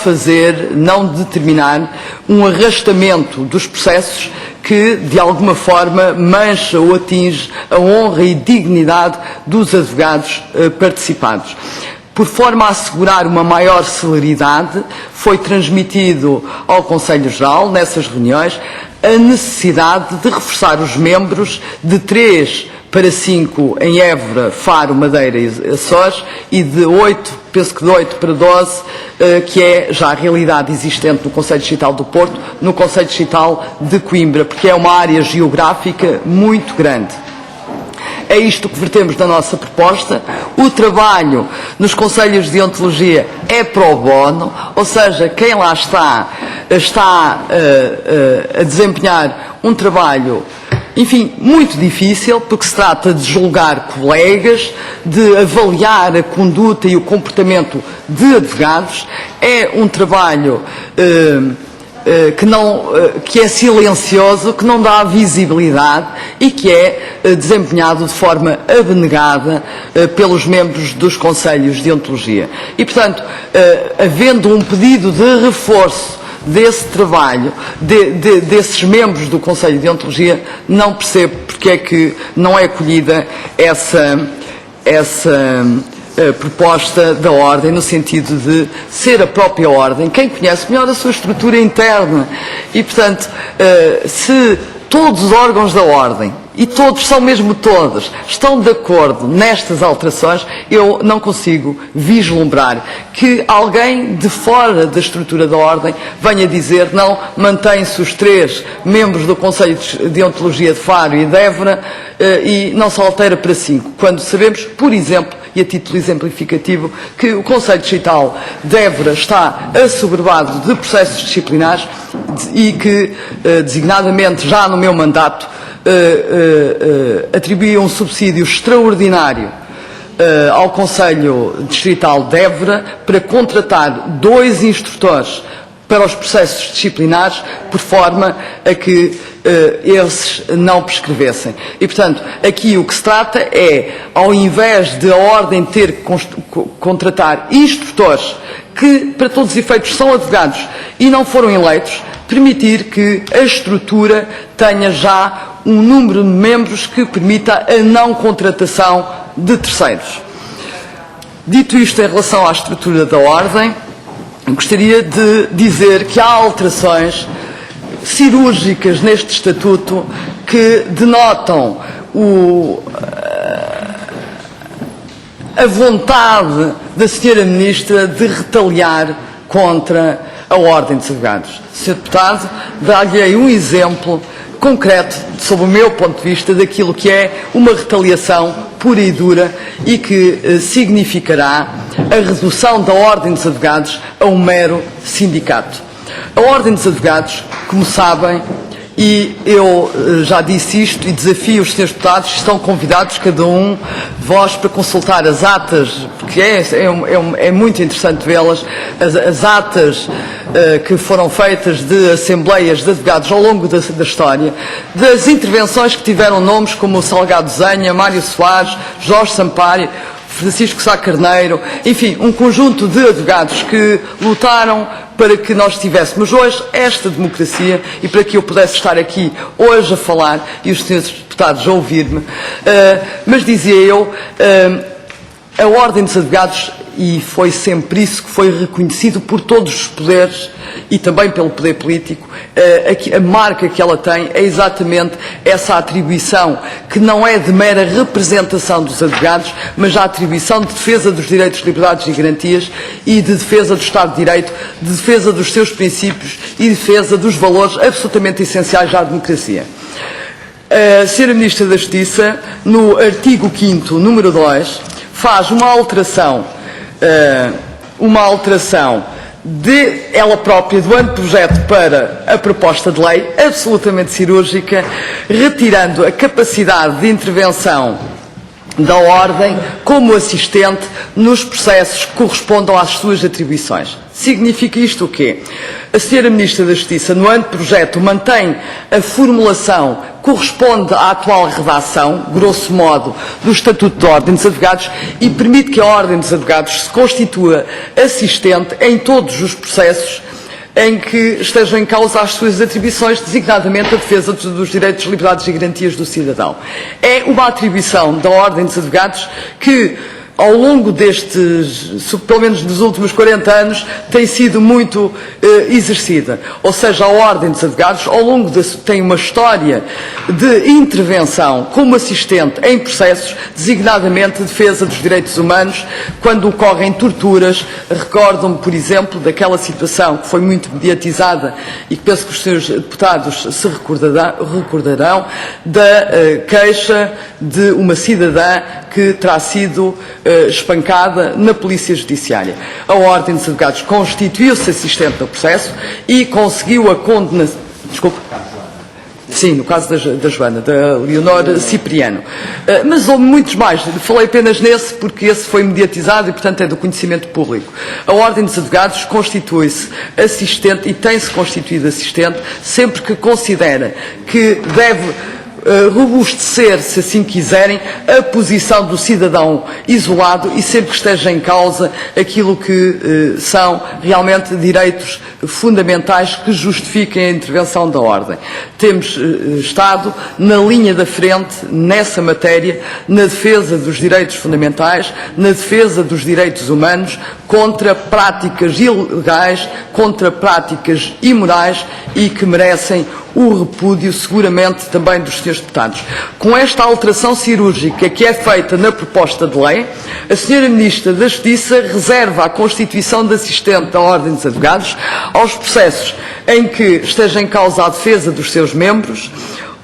determinar um arrastamento dos processos que, de alguma forma, mancha ou atinge a honra e dignidade dos advogados participantes. Por forma a assegurar uma maior celeridade, foi transmitido ao Conselho Geral, nessas reuniões, a necessidade de reforçar os membros de 3 para 5 em Évora, Faro, Madeira e Açores e de 8, penso que de 8 para 12, que é já a realidade existente no Conselho Distrital do Porto, no Conselho Distrital de Coimbra, porque é uma área geográfica muito grande. É isto que vertemos na nossa proposta. O trabalho nos Conselhos de Deontologia é pro bono, ou seja, quem lá está a desempenhar um trabalho, enfim, muito difícil, porque se trata de julgar colegas, de avaliar a conduta e o comportamento de advogados. É um trabalho que é silencioso, que não dá visibilidade e que é desempenhado de forma abnegada pelos membros dos Conselhos de Deontologia. E, portanto, havendo um pedido de reforço desse trabalho, desses membros do Conselho de Deontologia, não percebo porque é que não é acolhida essa proposta da Ordem, no sentido de ser a própria Ordem quem conhece melhor a sua estrutura interna. E, portanto, se todos os órgãos da Ordem, e todos são mesmo todos, estão de acordo nestas alterações, eu não consigo vislumbrar que alguém de fora da estrutura da Ordem venha dizer não, mantém-se os 3 membros do Conselho de Deontologia de Faro e de Évora e não se altera para 5, quando sabemos, por exemplo, e a título exemplificativo, que o Conselho Distrital de Évora está assoberbado de processos disciplinares e que, designadamente, já no meu mandato, atribuía um subsídio extraordinário ao Conselho Distrital de Évora para contratar 2 instrutores para os processos disciplinares, por forma a que esses não prescrevessem. E, portanto, aqui o que se trata é, ao invés de a Ordem ter que contratar instrutores que, para todos os efeitos, são advogados e não foram eleitos, permitir que a estrutura tenha já um número de membros que permita a não contratação de terceiros. Dito isto em relação à estrutura da Ordem, gostaria de dizer que há alterações cirúrgicas neste Estatuto que denotam a vontade da Sra. Ministra de retaliar contra a Ordem dos Advogados. Sr. Deputado, dar-lhe um exemplo concreto, sob o meu ponto de vista, daquilo que é uma retaliação pura e dura e que significará a redução da Ordem dos Advogados a um mero sindicato. A Ordem dos Advogados, como sabem, e eu já disse isto e desafio os senhores deputados, estão convidados, cada um de vós, para consultar as atas, porque é muito interessante vê-las, as atas que foram feitas de assembleias de advogados ao longo da história, das intervenções que tiveram nomes como o Salgado Zenha, Mário Soares, Jorge Sampaio, Francisco Sá Carneiro, enfim, um conjunto de advogados que lutaram para que nós tivéssemos hoje esta democracia e para que eu pudesse estar aqui hoje a falar e os senhores deputados a ouvir-me. Mas dizia eu, a Ordem dos Advogados, e foi sempre isso que foi reconhecido por todos os poderes e também pelo poder político, a marca que ela tem é exatamente essa atribuição, que não é de mera representação dos advogados, mas a atribuição de defesa dos direitos, liberdades e garantias e de defesa do Estado de Direito, de defesa dos seus princípios e defesa dos valores absolutamente essenciais à democracia. A Sra. Ministra da Justiça, no artigo 5º, número 2, faz uma alteração de ela própria do anteprojeto para a proposta de lei, absolutamente cirúrgica, retirando a capacidade de intervenção da Ordem como assistente nos processos que correspondam às suas atribuições. Significa isto o quê? A Sra. Ministra da Justiça, no anteprojeto, mantém a formulação que corresponde à atual redação, grosso modo, do Estatuto da Ordem dos Advogados e permite que a Ordem dos Advogados se constitua assistente em todos os processos em que estejam em causa as suas atribuições, designadamente a defesa dos direitos, liberdades e garantias do cidadão. É uma atribuição da Ordem dos Advogados que, ao longo destes, pelo menos dos últimos 40 anos, tem sido muito exercida. Ou seja, a Ordem dos Advogados, ao longo tem uma história de intervenção como assistente em processos, designadamente defesa dos direitos humanos, quando ocorrem torturas. Recordo-me, por exemplo, daquela situação que foi muito mediatizada e que penso que os senhores deputados se recordarão, da queixa de uma cidadã que terá sido espancada na Polícia Judiciária. A Ordem dos Advogados constituiu-se assistente do processo e conseguiu a condenação. Desculpe. Sim, no caso da Joana, da Leonor Cipriano. Mas houve muitos mais. Falei apenas nesse porque esse foi mediatizado e, portanto, é do conhecimento público. A Ordem dos Advogados constitui-se assistente e tem-se constituído assistente sempre que considera que deve robustecer, se assim quiserem, a posição do cidadão isolado e sempre que esteja em causa aquilo que são realmente direitos fundamentais que justifiquem a intervenção da Ordem. Temos estado na linha da frente nessa matéria, na defesa dos direitos fundamentais, na defesa dos direitos humanos, contra práticas ilegais, contra práticas imorais e que merecem o repúdio, seguramente, também dos senhores deputados. Com esta alteração cirúrgica que é feita na proposta de lei, a senhora Ministra da Justiça reserva a constituição de assistente da Ordem dos Advogados aos processos em que esteja em causa a defesa dos seus membros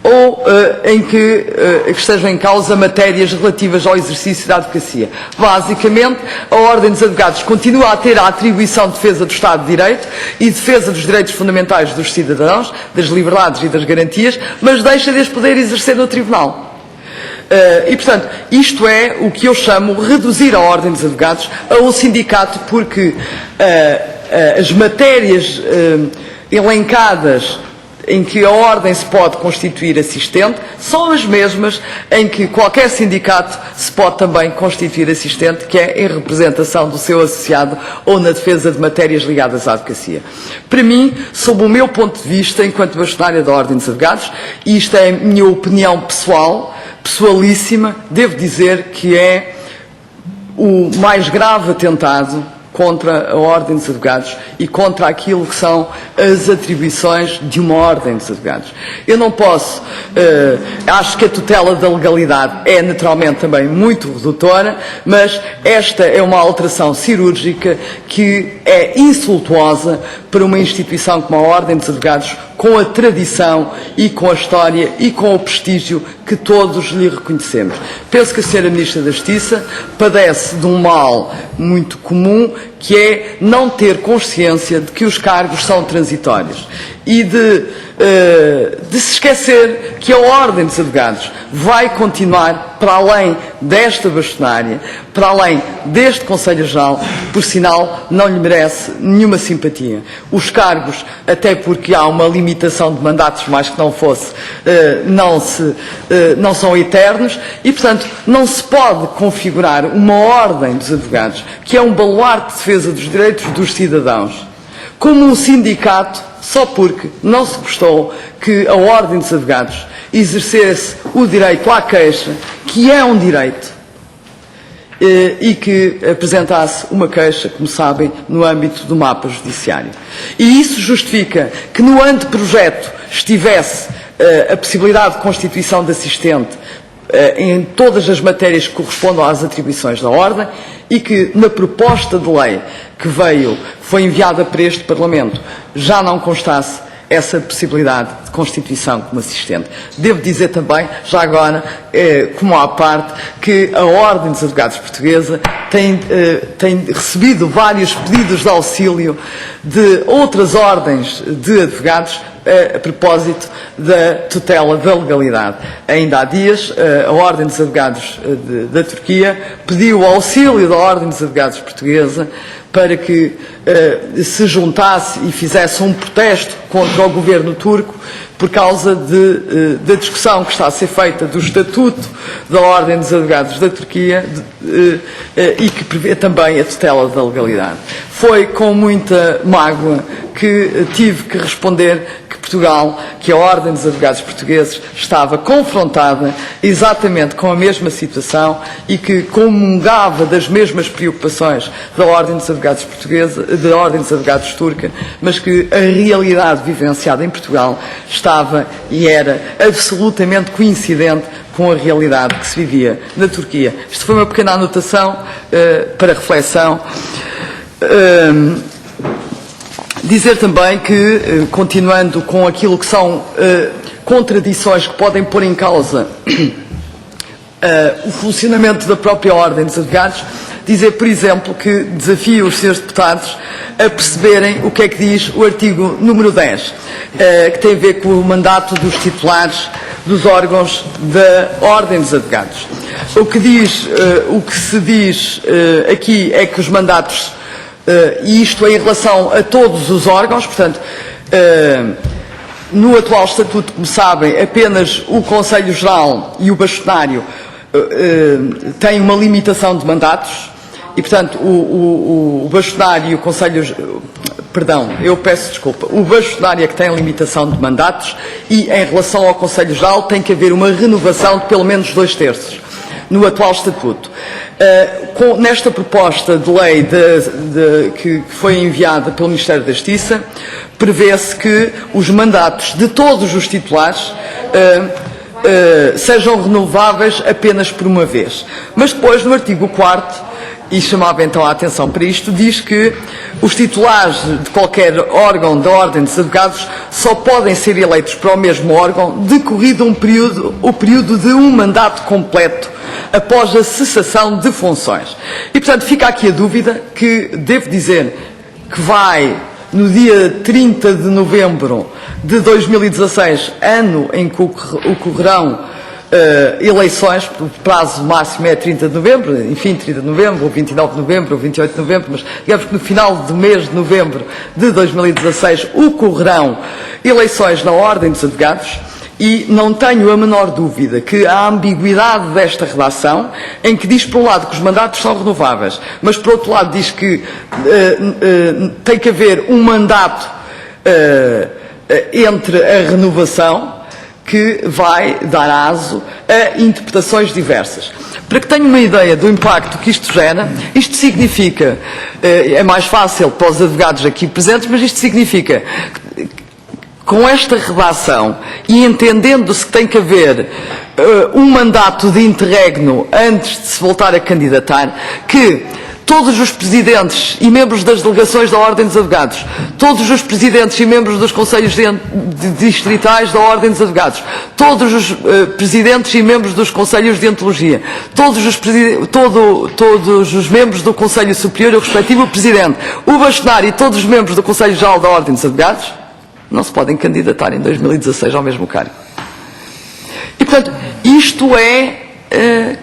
ou em que estejam em causa matérias relativas ao exercício da advocacia. Basicamente, a Ordem dos Advogados continua a ter a atribuição de defesa do Estado de Direito e defesa dos direitos fundamentais dos cidadãos, das liberdades e das garantias, mas deixa de as poder exercer no Tribunal. E, portanto, isto é o que eu chamo reduzir a Ordem dos Advogados a um sindicato, porque as matérias elencadas em que a Ordem se pode constituir assistente são as mesmas em que qualquer sindicato se pode também constituir assistente, que é em representação do seu associado ou na defesa de matérias ligadas à advocacia. Para mim, sob o meu ponto de vista, enquanto bastonária da Ordem dos Advogados, e isto é a minha opinião pessoal, pessoalíssima, devo dizer que é o mais grave atentado contra a Ordem dos Advogados e contra aquilo que são as atribuições de uma Ordem dos Advogados. Eu não posso, acho que a tutela da legalidade é naturalmente também muito redutora, mas esta é uma alteração cirúrgica que é insultuosa para uma instituição como a Ordem dos Advogados, com a tradição e com a história e com o prestígio que todos lhe reconhecemos. Penso que a Sra. Ministra da Justiça padece de um mal muito comum, que é não ter consciência de que os cargos são transitórios e de se esquecer que a Ordem dos Advogados vai continuar para além desta bastonária, para além deste Conselho Geral, por sinal, não lhe merece nenhuma simpatia. Os cargos, até porque há uma limitação de mandatos, mais que não fosse, não são eternos e, portanto, não se pode configurar uma Ordem dos Advogados, que é um baluarte de defesa dos direitos dos cidadãos, como um sindicato, só porque não se gostou que a Ordem dos Advogados exercesse o direito à queixa, que é um direito, e que apresentasse uma queixa, como sabem, no âmbito do mapa judiciário. E isso justifica que no anteprojeto estivesse a possibilidade de constituição de assistente em todas as matérias que correspondam às atribuições da Ordem e que na proposta de lei que foi enviada para este Parlamento, já não constasse essa possibilidade de constituição como assistente. Devo dizer também, já agora, como à parte, que a Ordem dos Advogados Portuguesa tem recebido vários pedidos de auxílio de outras ordens de advogados a propósito da tutela da legalidade. Ainda há dias, a Ordem dos Advogados da Turquia pediu o auxílio da Ordem dos Advogados Portuguesa para que se juntasse e fizesse um protesto contra o governo turco por causa da discussão que está a ser feita do Estatuto da Ordem dos Advogados da Turquia e que prevê também a tutela da legalidade. Foi com muita mágoa que tive que responder que Portugal, que a Ordem dos Advogados Portugueses estava confrontada exatamente com a mesma situação e que comungava das mesmas preocupações da Ordem dos Advogados Portuguesa, da Ordem dos Advogados Turca, mas que a realidade vivenciada em Portugal estava e era absolutamente coincidente com a realidade que se vivia na Turquia. Isto foi uma pequena anotação para reflexão. Dizer também que, continuando com aquilo que são contradições que podem pôr em causa o funcionamento da própria Ordem dos Advogados, dizer, por exemplo, que desafio os senhores deputados a perceberem o que é que diz o artigo número 10, que tem a ver com o mandato dos titulares dos órgãos da Ordem dos Advogados. O que se diz aqui é que os mandatos, e isto é em relação a todos os órgãos, portanto, no atual Estatuto, como sabem, apenas o Conselho Geral e o Bastonário têm uma limitação de mandatos e, portanto, o Bastonário e o Conselho... Perdão, eu peço desculpa. O Bastonário é que tem limitação de mandatos e, em relação ao Conselho Geral, tem que haver uma renovação de pelo menos 2/3. no atual estatuto. Nesta proposta de lei que foi enviada pelo Ministério da Justiça, prevê-se que os mandatos de todos os titulares sejam renováveis apenas por uma vez. Mas depois, no artigo 4º, e chamava então a atenção para isto, diz que os titulares de qualquer órgão da Ordem dos Advogados só podem ser eleitos para o mesmo órgão decorrido o período de um mandato completo após a cessação de funções. E, portanto, fica aqui a dúvida que, devo dizer, que vai no dia 30 de novembro de 2016, ano em que ocorrerão eleições, o prazo máximo é 30 de novembro, enfim, 30 de novembro, ou 29 de novembro, ou 28 de novembro, mas digamos que no final do mês de novembro de 2016 ocorrerão eleições na Ordem dos Advogados, e não tenho a menor dúvida que a ambiguidade desta redação, em que diz por um lado que os mandatos são renováveis, mas por outro lado diz que tem que haver um mandato entre a renovação, que vai dar aso a interpretações diversas. Para que tenham uma ideia do impacto que isto gera, isto significa, é mais fácil para os advogados aqui presentes, mas isto significa, com esta redação e entendendo-se que tem que haver um mandato de interregno antes de se voltar a candidatar, que todos os presidentes e membros das delegações da Ordem dos Advogados, todos os presidentes e membros dos conselhos distritais da Ordem dos Advogados, todos os presidentes e membros dos conselhos de ontologia, todos os membros do Conselho Superior e o respectivo presidente, o bastonário e todos os membros do Conselho Geral da Ordem dos Advogados, não se podem candidatar em 2016 ao mesmo cargo. E, portanto, isto é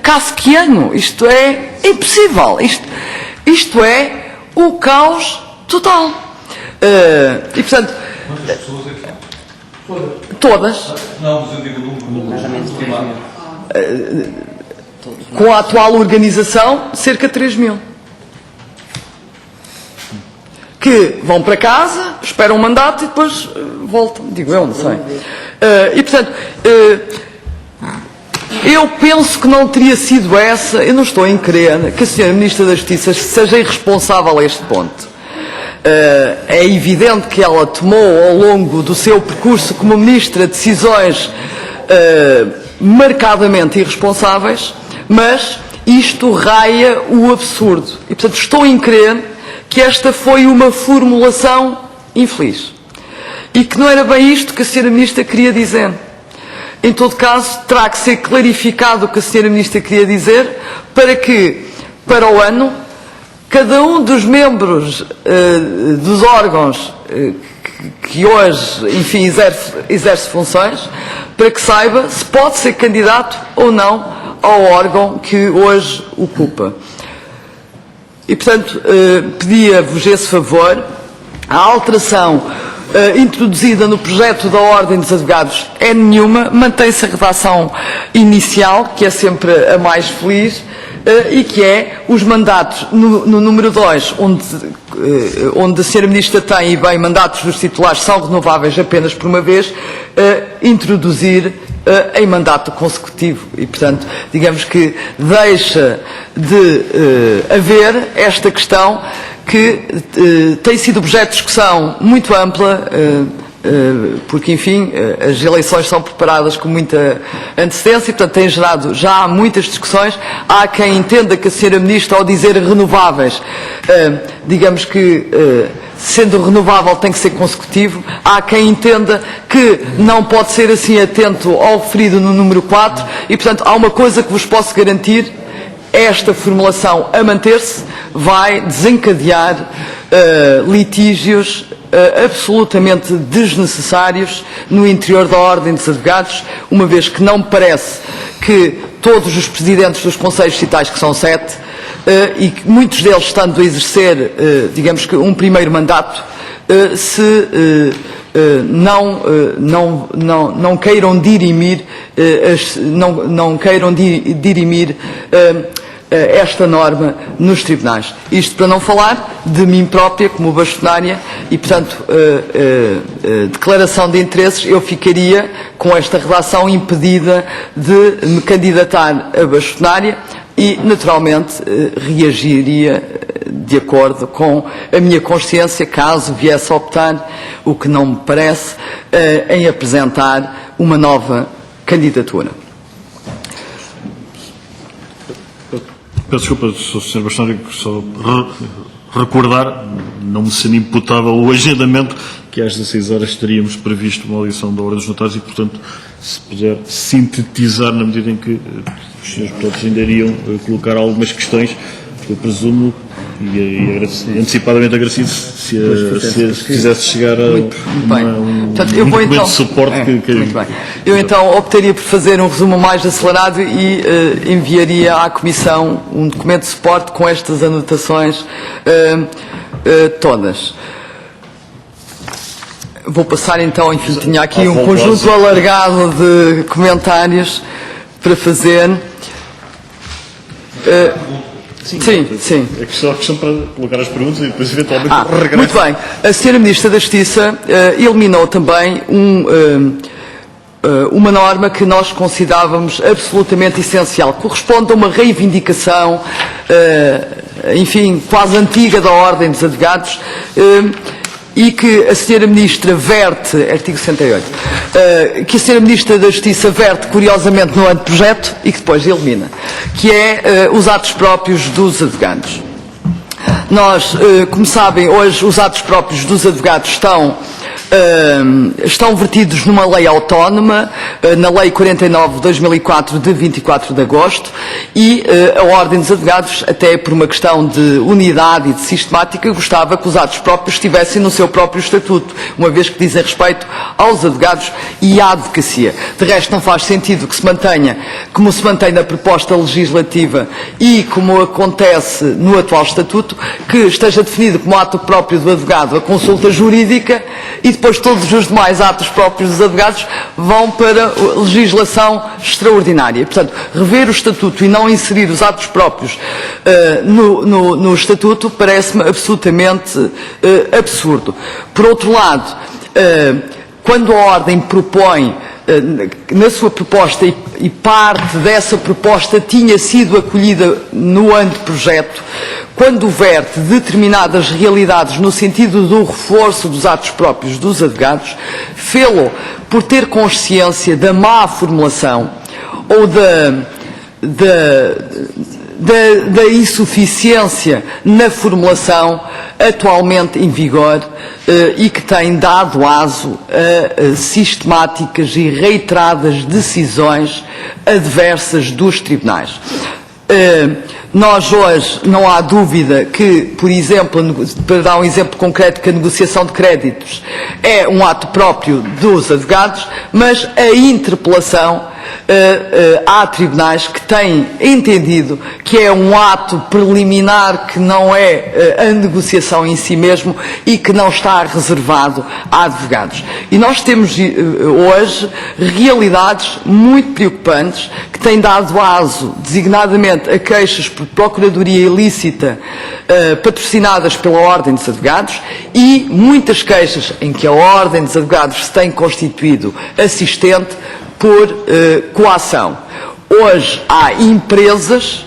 kafkiano, isto é impossível, isto é o caos total. E, portanto, todas. Não, mas eu digo número. Com a atual organização, cerca de 3 mil. Que vão para casa, esperam um mandato e depois voltam. Digo eu, não sei. E, portanto, eu penso que não teria sido essa, eu não estou em crer que a Sra. Ministra da Justiça seja irresponsável a este ponto. É evidente que ela tomou ao longo do seu percurso como Ministra decisões marcadamente irresponsáveis, mas isto raia o absurdo. E, portanto, estou em crer que esta foi uma formulação infeliz. E que não era bem isto que a Sra. Ministra queria dizer. Em todo caso, terá que ser clarificado o que a Sra. Ministra queria dizer, para que, para o ano, cada um dos membros dos órgãos que hoje, enfim, exerce funções, para que saiba se pode ser candidato ou não ao órgão que hoje ocupa. E, portanto, pedia-vos esse favor. A alteração introduzida no projeto da Ordem dos Advogados é nenhuma, mantém-se a redação inicial, que é sempre a mais feliz, e que é os mandatos no número 2, onde a Sra. Ministra tem, e bem, mandatos dos titulares são renováveis apenas por uma vez, introduzir em mandato consecutivo. E, portanto, digamos que deixa de haver esta questão que tem sido objeto de discussão muito ampla, porque, enfim, as eleições são preparadas com muita antecedência e, portanto, tem gerado já muitas discussões. Há quem entenda que a Sra. Ministra, ao dizer renováveis, digamos que, sendo renovável, tem que ser consecutivo. Há quem entenda que não pode ser assim atento ao referido no número 4 e, portanto, há uma coisa que vos posso garantir: esta formulação a manter-se vai desencadear litígios absolutamente desnecessários no interior da Ordem dos Advogados, uma vez que não me parece que todos os presidentes dos conselhos distritais, que são 7, e que muitos deles estando a exercer, digamos que um primeiro mandato, não queiram dirimir esta norma nos tribunais. Isto para não falar de mim própria como bastonária e, portanto, declaração de interesses, eu ficaria com esta redação impedida de me candidatar a bastonária e, naturalmente, reagiria de acordo com a minha consciência, caso viesse a optar, o que não me parece, em apresentar uma nova candidatura. Peço desculpa, Sr. Bastonário, só recordar, não me sendo imputável o agendamento, que às 16 horas teríamos previsto uma audição da Ordem dos Notários e, portanto, se puder sintetizar na medida em que os senhores deputados ainda iriam colocar algumas questões, eu presumo, e antecipadamente agradecido se quisesse chegar a um documento de suporte muito bem. Eu então optaria por fazer um resumo mais acelerado e enviaria à Comissão um documento de suporte com estas anotações todas. Vou passar então, enfim, tinha aqui um conjunto alargado de comentários para fazer. Sim. É só a questão para colocar as perguntas e depois eventualmente regresso. Muito bem. A Sra. Ministra da Justiça eliminou também uma norma que nós considerávamos absolutamente essencial. Corresponde a uma reivindicação, enfim, quase antiga da Ordem dos Advogados, e que a Sra. Ministra verte, artigo 68, que a Sra. Ministra da Justiça verte curiosamente no anteprojeto e que depois elimina, que é os atos próprios dos advogados. Nós, como sabem, hoje os atos próprios dos advogados estão vertidos numa lei autónoma, na Lei 49 de 2004, de 24 de agosto, e a Ordem dos Advogados, até por uma questão de unidade e de sistemática, gostava que os atos próprios estivessem no seu próprio estatuto, uma vez que dizem respeito aos advogados e à advocacia. De resto, não faz sentido que se mantenha, como se mantém na proposta legislativa e como acontece no atual estatuto, que esteja definido como ato próprio do advogado a consulta jurídica e depois todos os demais atos próprios dos advogados vão para a legislação extraordinária. Portanto, rever o estatuto e não inserir os atos próprios no estatuto parece-me absolutamente absurdo. Por outro lado, quando a Ordem propõe na sua proposta, e parte dessa proposta tinha sido acolhida no anteprojeto, quando verte determinadas realidades no sentido do reforço dos atos próprios dos advogados, fê-lo por ter consciência da má formulação ou da insuficiência na formulação atualmente em vigor e que tem dado aso a sistemáticas e reiteradas decisões adversas dos tribunais. Nós hoje, não há dúvida que, por exemplo, para dar um exemplo concreto, que a negociação de créditos é um ato próprio dos advogados, mas a interpelação, há tribunais que têm entendido que é um ato preliminar, que não é a negociação em si mesmo e que não está reservado a advogados. E nós temos hoje realidades muito preocupantes que têm dado aso, designadamente, a queixas por procuradoria ilícita patrocinadas pela Ordem dos Advogados e muitas queixas em que a Ordem dos Advogados se tem constituído assistente por coação. Hoje há empresas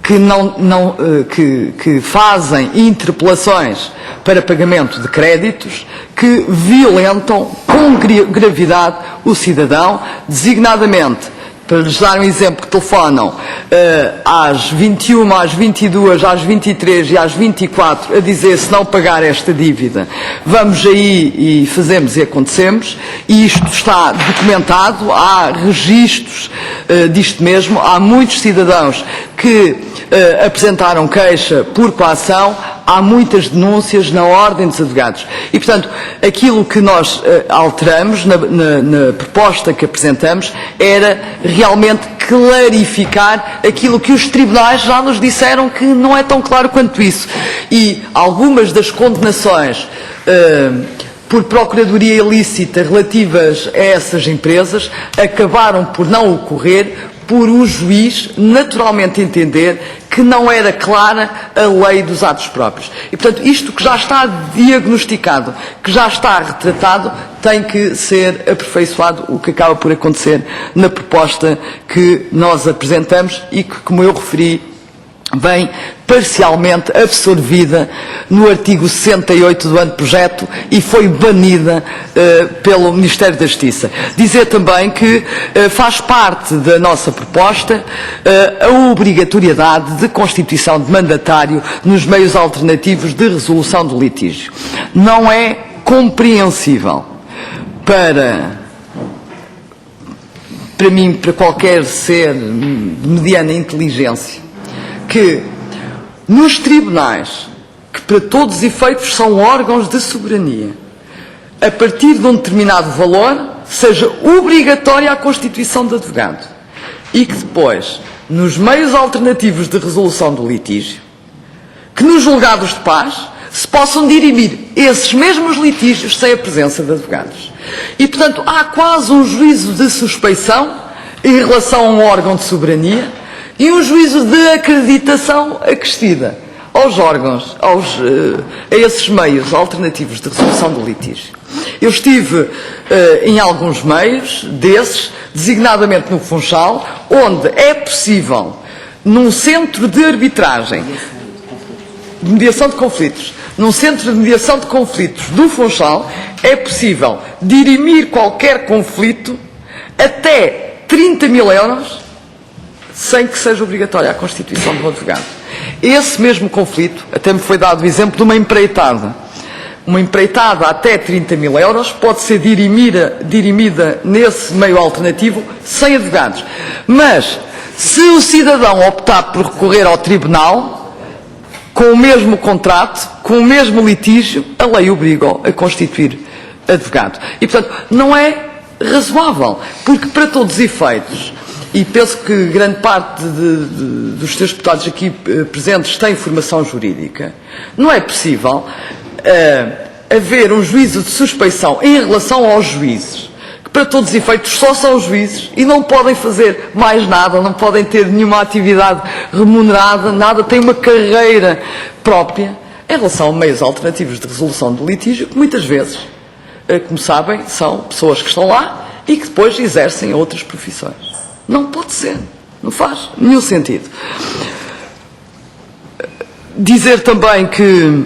que fazem interpelações para pagamento de créditos que violentam com gravidade o cidadão, designadamente, para lhes dar um exemplo, que telefonam às 21, às 22, às 23 e às 24 a dizer: se não pagar esta dívida, vamos aí e fazemos e acontecemos, e isto está documentado, há registros disto mesmo, há muitos cidadãos que apresentaram queixa por coação, há muitas denúncias na Ordem dos Advogados. E, portanto, aquilo que nós alteramos na proposta que apresentamos era realmente clarificar aquilo que os tribunais já nos disseram que não é tão claro quanto isso. E algumas das condenações por procuradoria ilícita relativas a essas empresas acabaram por não ocorrer por o juiz naturalmente entender que não era clara a lei dos atos próprios. E, portanto, isto que já está diagnosticado, que já está retratado, tem que ser aperfeiçoado, o que acaba por acontecer na proposta que nós apresentamos e que, como eu referi, vem parcialmente absorvida no artigo 68 do anteprojeto e foi banida pelo Ministério da Justiça. Dizer também que faz parte da nossa proposta a obrigatoriedade de constituição de mandatário nos meios alternativos de resolução do litígio. Não é compreensível para mim, para qualquer ser de mediana inteligência, que nos tribunais, que para todos os efeitos são órgãos de soberania, a partir de um determinado valor, seja obrigatória a constituição de advogado e que depois, nos meios alternativos de resolução do litígio, que nos julgados de paz se possam dirimir esses mesmos litígios sem a presença de advogados. E, portanto, há quase um juízo de suspeição em relação a um órgão de soberania e um juízo de acreditação acrescida aos órgãos, a esses meios alternativos de resolução do litígio. Eu estive em alguns meios desses, designadamente no Funchal, onde é possível, num centro de arbitragem, de mediação de conflitos, num centro de mediação de conflitos do Funchal, é possível dirimir qualquer conflito até 30 mil euros sem que seja obrigatória a constituição de um advogado. Esse mesmo conflito, até me foi dado o exemplo de uma empreitada. Uma empreitada até 30 mil euros pode ser dirimida nesse meio alternativo sem advogados. Mas, se o cidadão optar por recorrer ao tribunal, com o mesmo contrato, com o mesmo litígio, a lei obriga-o a constituir advogado. E, portanto, não é razoável, porque para todos os efeitos, e penso que grande parte dos seus deputados aqui presentes têm formação jurídica, não é possível haver um juízo de suspeição em relação aos juízes, que para todos os efeitos só são juízes e não podem fazer mais nada, não podem ter nenhuma atividade remunerada, nada, têm uma carreira própria, em relação a meios alternativos de resolução do litígio, que muitas vezes, como sabem, são pessoas que estão lá e que depois exercem outras profissões. Não pode ser, não faz nenhum sentido. Dizer também que,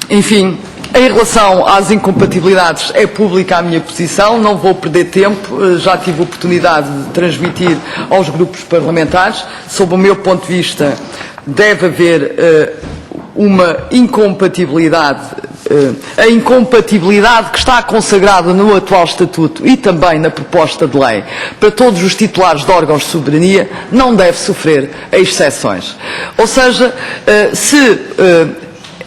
enfim, em relação às incompatibilidades, é pública a minha posição, não vou perder tempo, já tive a oportunidade de transmitir aos grupos parlamentares. Sob o meu ponto de vista, deve haver uma incompatibilidade, a incompatibilidade que está consagrada no atual Estatuto e também na proposta de lei para todos os titulares de órgãos de soberania não deve sofrer exceções. Ou seja, se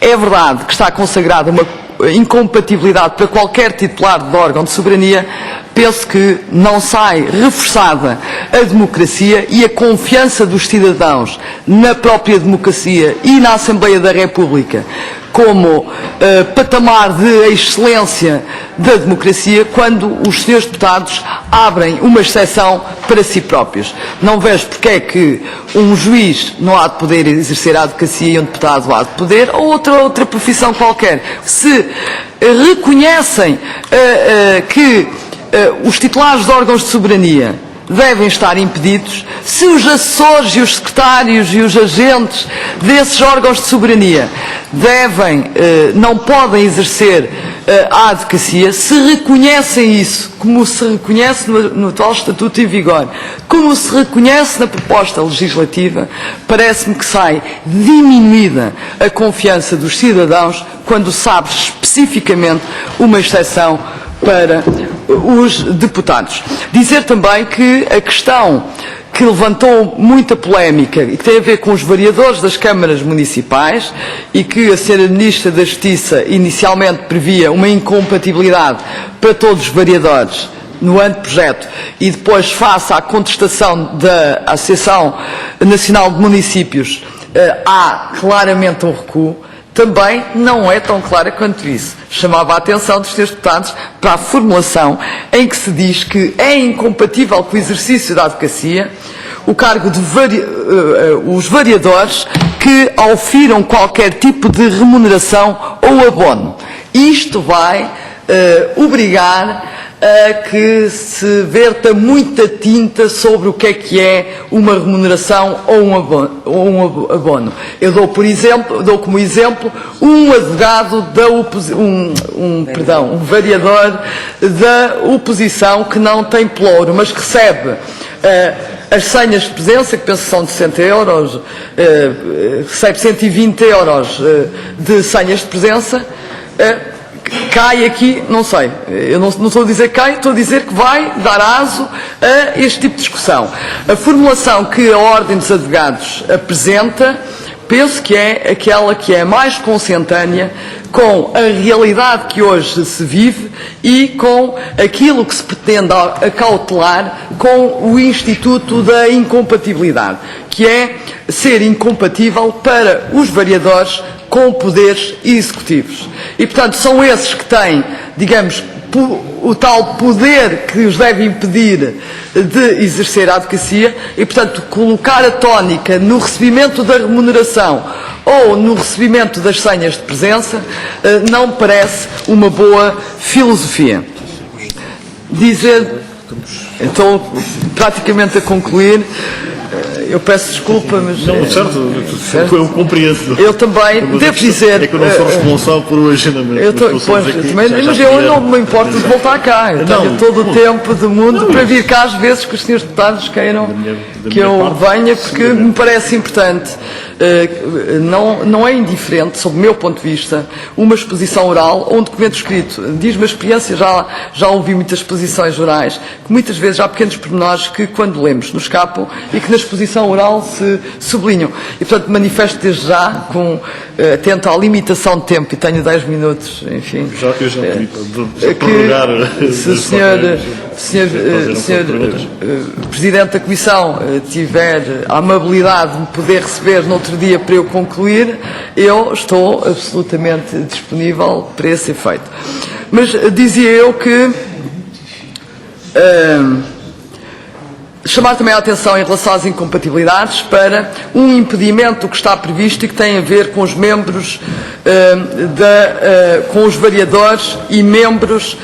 é verdade que está consagrada uma incompatibilidade para qualquer titular de órgão de soberania, penso que não sai reforçada a democracia e a confiança dos cidadãos na própria democracia e na Assembleia da República como patamar de excelência da democracia quando os senhores deputados abrem uma exceção para si próprios. Não vejo porque é que um juiz não há de poder exercer a advocacia e um deputado há de poder, ou outra profissão qualquer. Se reconhecem que os titulares de órgãos de soberania devem estar impedidos, se os assessores e os secretários e os agentes desses órgãos de soberania não podem exercer a advocacia, se reconhecem isso, como se reconhece no atual Estatuto em vigor, como se reconhece na proposta legislativa, parece-me que sai diminuída a confiança dos cidadãos quando sabe especificamente uma exceção para os deputados. Dizer também que a questão que levantou muita polémica e que tem a ver com os vereadores das câmaras municipais e que a Sra. Ministra da Justiça inicialmente previa uma incompatibilidade para todos os vereadores no anteprojeto e depois, face à contestação da Associação Nacional de Municípios, há claramente um recuo. Também não é tão clara quanto isso. Chamava a atenção dos senhores deputados para a formulação em que se diz que é incompatível com o exercício da advocacia o cargo de os variadores que ofiram qualquer tipo de remuneração ou abono. Isto vai obrigar a que se verta muita tinta sobre o que é uma remuneração ou um abono. Eu dou como exemplo um advogado um variador da oposição que não tem pelouro, mas que recebe as senhas de presença, que penso que são de 60 euros, recebe 120 euros de senhas de presença, cai aqui, não sei, eu não estou a dizer que cai, estou a dizer que vai dar aso a este tipo de discussão. A formulação que a Ordem dos Advogados apresenta, penso que é aquela que é mais consentânea com a realidade que hoje se vive e com aquilo que se pretende acautelar com o Instituto da Incompatibilidade, que é ser incompatível para os variadores com poderes executivos. E, portanto, são esses que têm, digamos, o tal poder que os deve impedir de exercer a advocacia e, portanto, colocar a tónica no recebimento da remuneração ou no recebimento das senhas de presença não me parece uma boa filosofia. Estou praticamente a concluir. Eu peço desculpa, mas... Não, certo, eu compreendo. Eu também, devo dizer... É que eu não sou responsável por o agendamento. Mas eu não me importo de voltar cá. Eu tenho todo o tempo do mundo para vir cá às vezes que os senhores deputados queiram que eu venha, porque me parece importante. Não é indiferente, sob o meu ponto de vista, uma exposição oral ou um documento escrito. Diz-me a experiência, já ouvi muitas exposições orais, que muitas vezes há pequenos pormenores que, quando lemos, nos escapam e que na exposição oral se sublinham. E, portanto, manifesto desde já, atento à limitação de tempo, e tenho 10 minutos, enfim. Eu já pedi para prorrogar. Se o senhor Presidente da Comissão tiver a amabilidade de me poder receber no outro dia para eu concluir, eu estou absolutamente disponível para esse efeito. Mas dizia eu que chamar também a atenção em relação às incompatibilidades para um impedimento que está previsto e que tem a ver com os membros, com os variadores e membros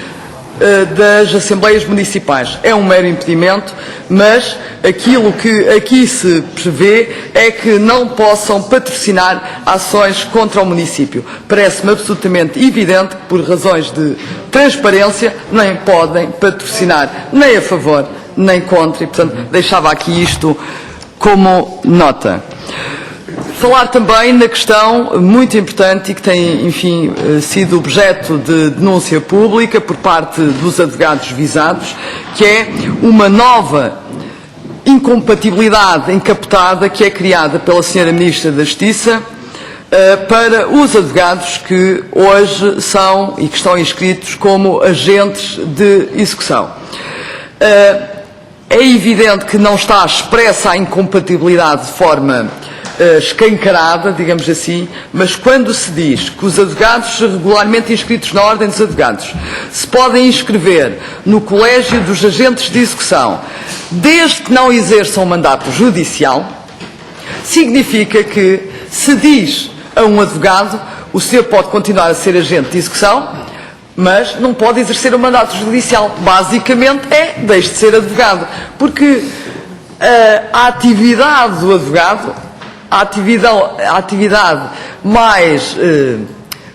das Assembleias Municipais. É um mero impedimento, mas aquilo que aqui se prevê é que não possam patrocinar ações contra o município. Parece-me absolutamente evidente que, por razões de transparência, nem podem patrocinar nem a favor nem contra, e, portanto, deixava aqui isto como nota. Falar também na questão muito importante e que tem, enfim, sido objeto de denúncia pública por parte dos advogados visados, que é uma nova incompatibilidade encapotada que é criada pela Sra. Ministra da Justiça para os advogados que hoje são e que estão inscritos como agentes de execução. É evidente que não está expressa a incompatibilidade de forma escancarada, digamos assim, mas quando se diz que os advogados regularmente inscritos na Ordem dos Advogados se podem inscrever no Colégio dos Agentes de Execução desde que não exerçam mandato judicial, significa que se diz a um advogado o senhor pode continuar a ser agente de execução, mas não pode exercer o mandato judicial. Basicamente deixe de ser advogado, porque a atividade do advogado, a atividade mais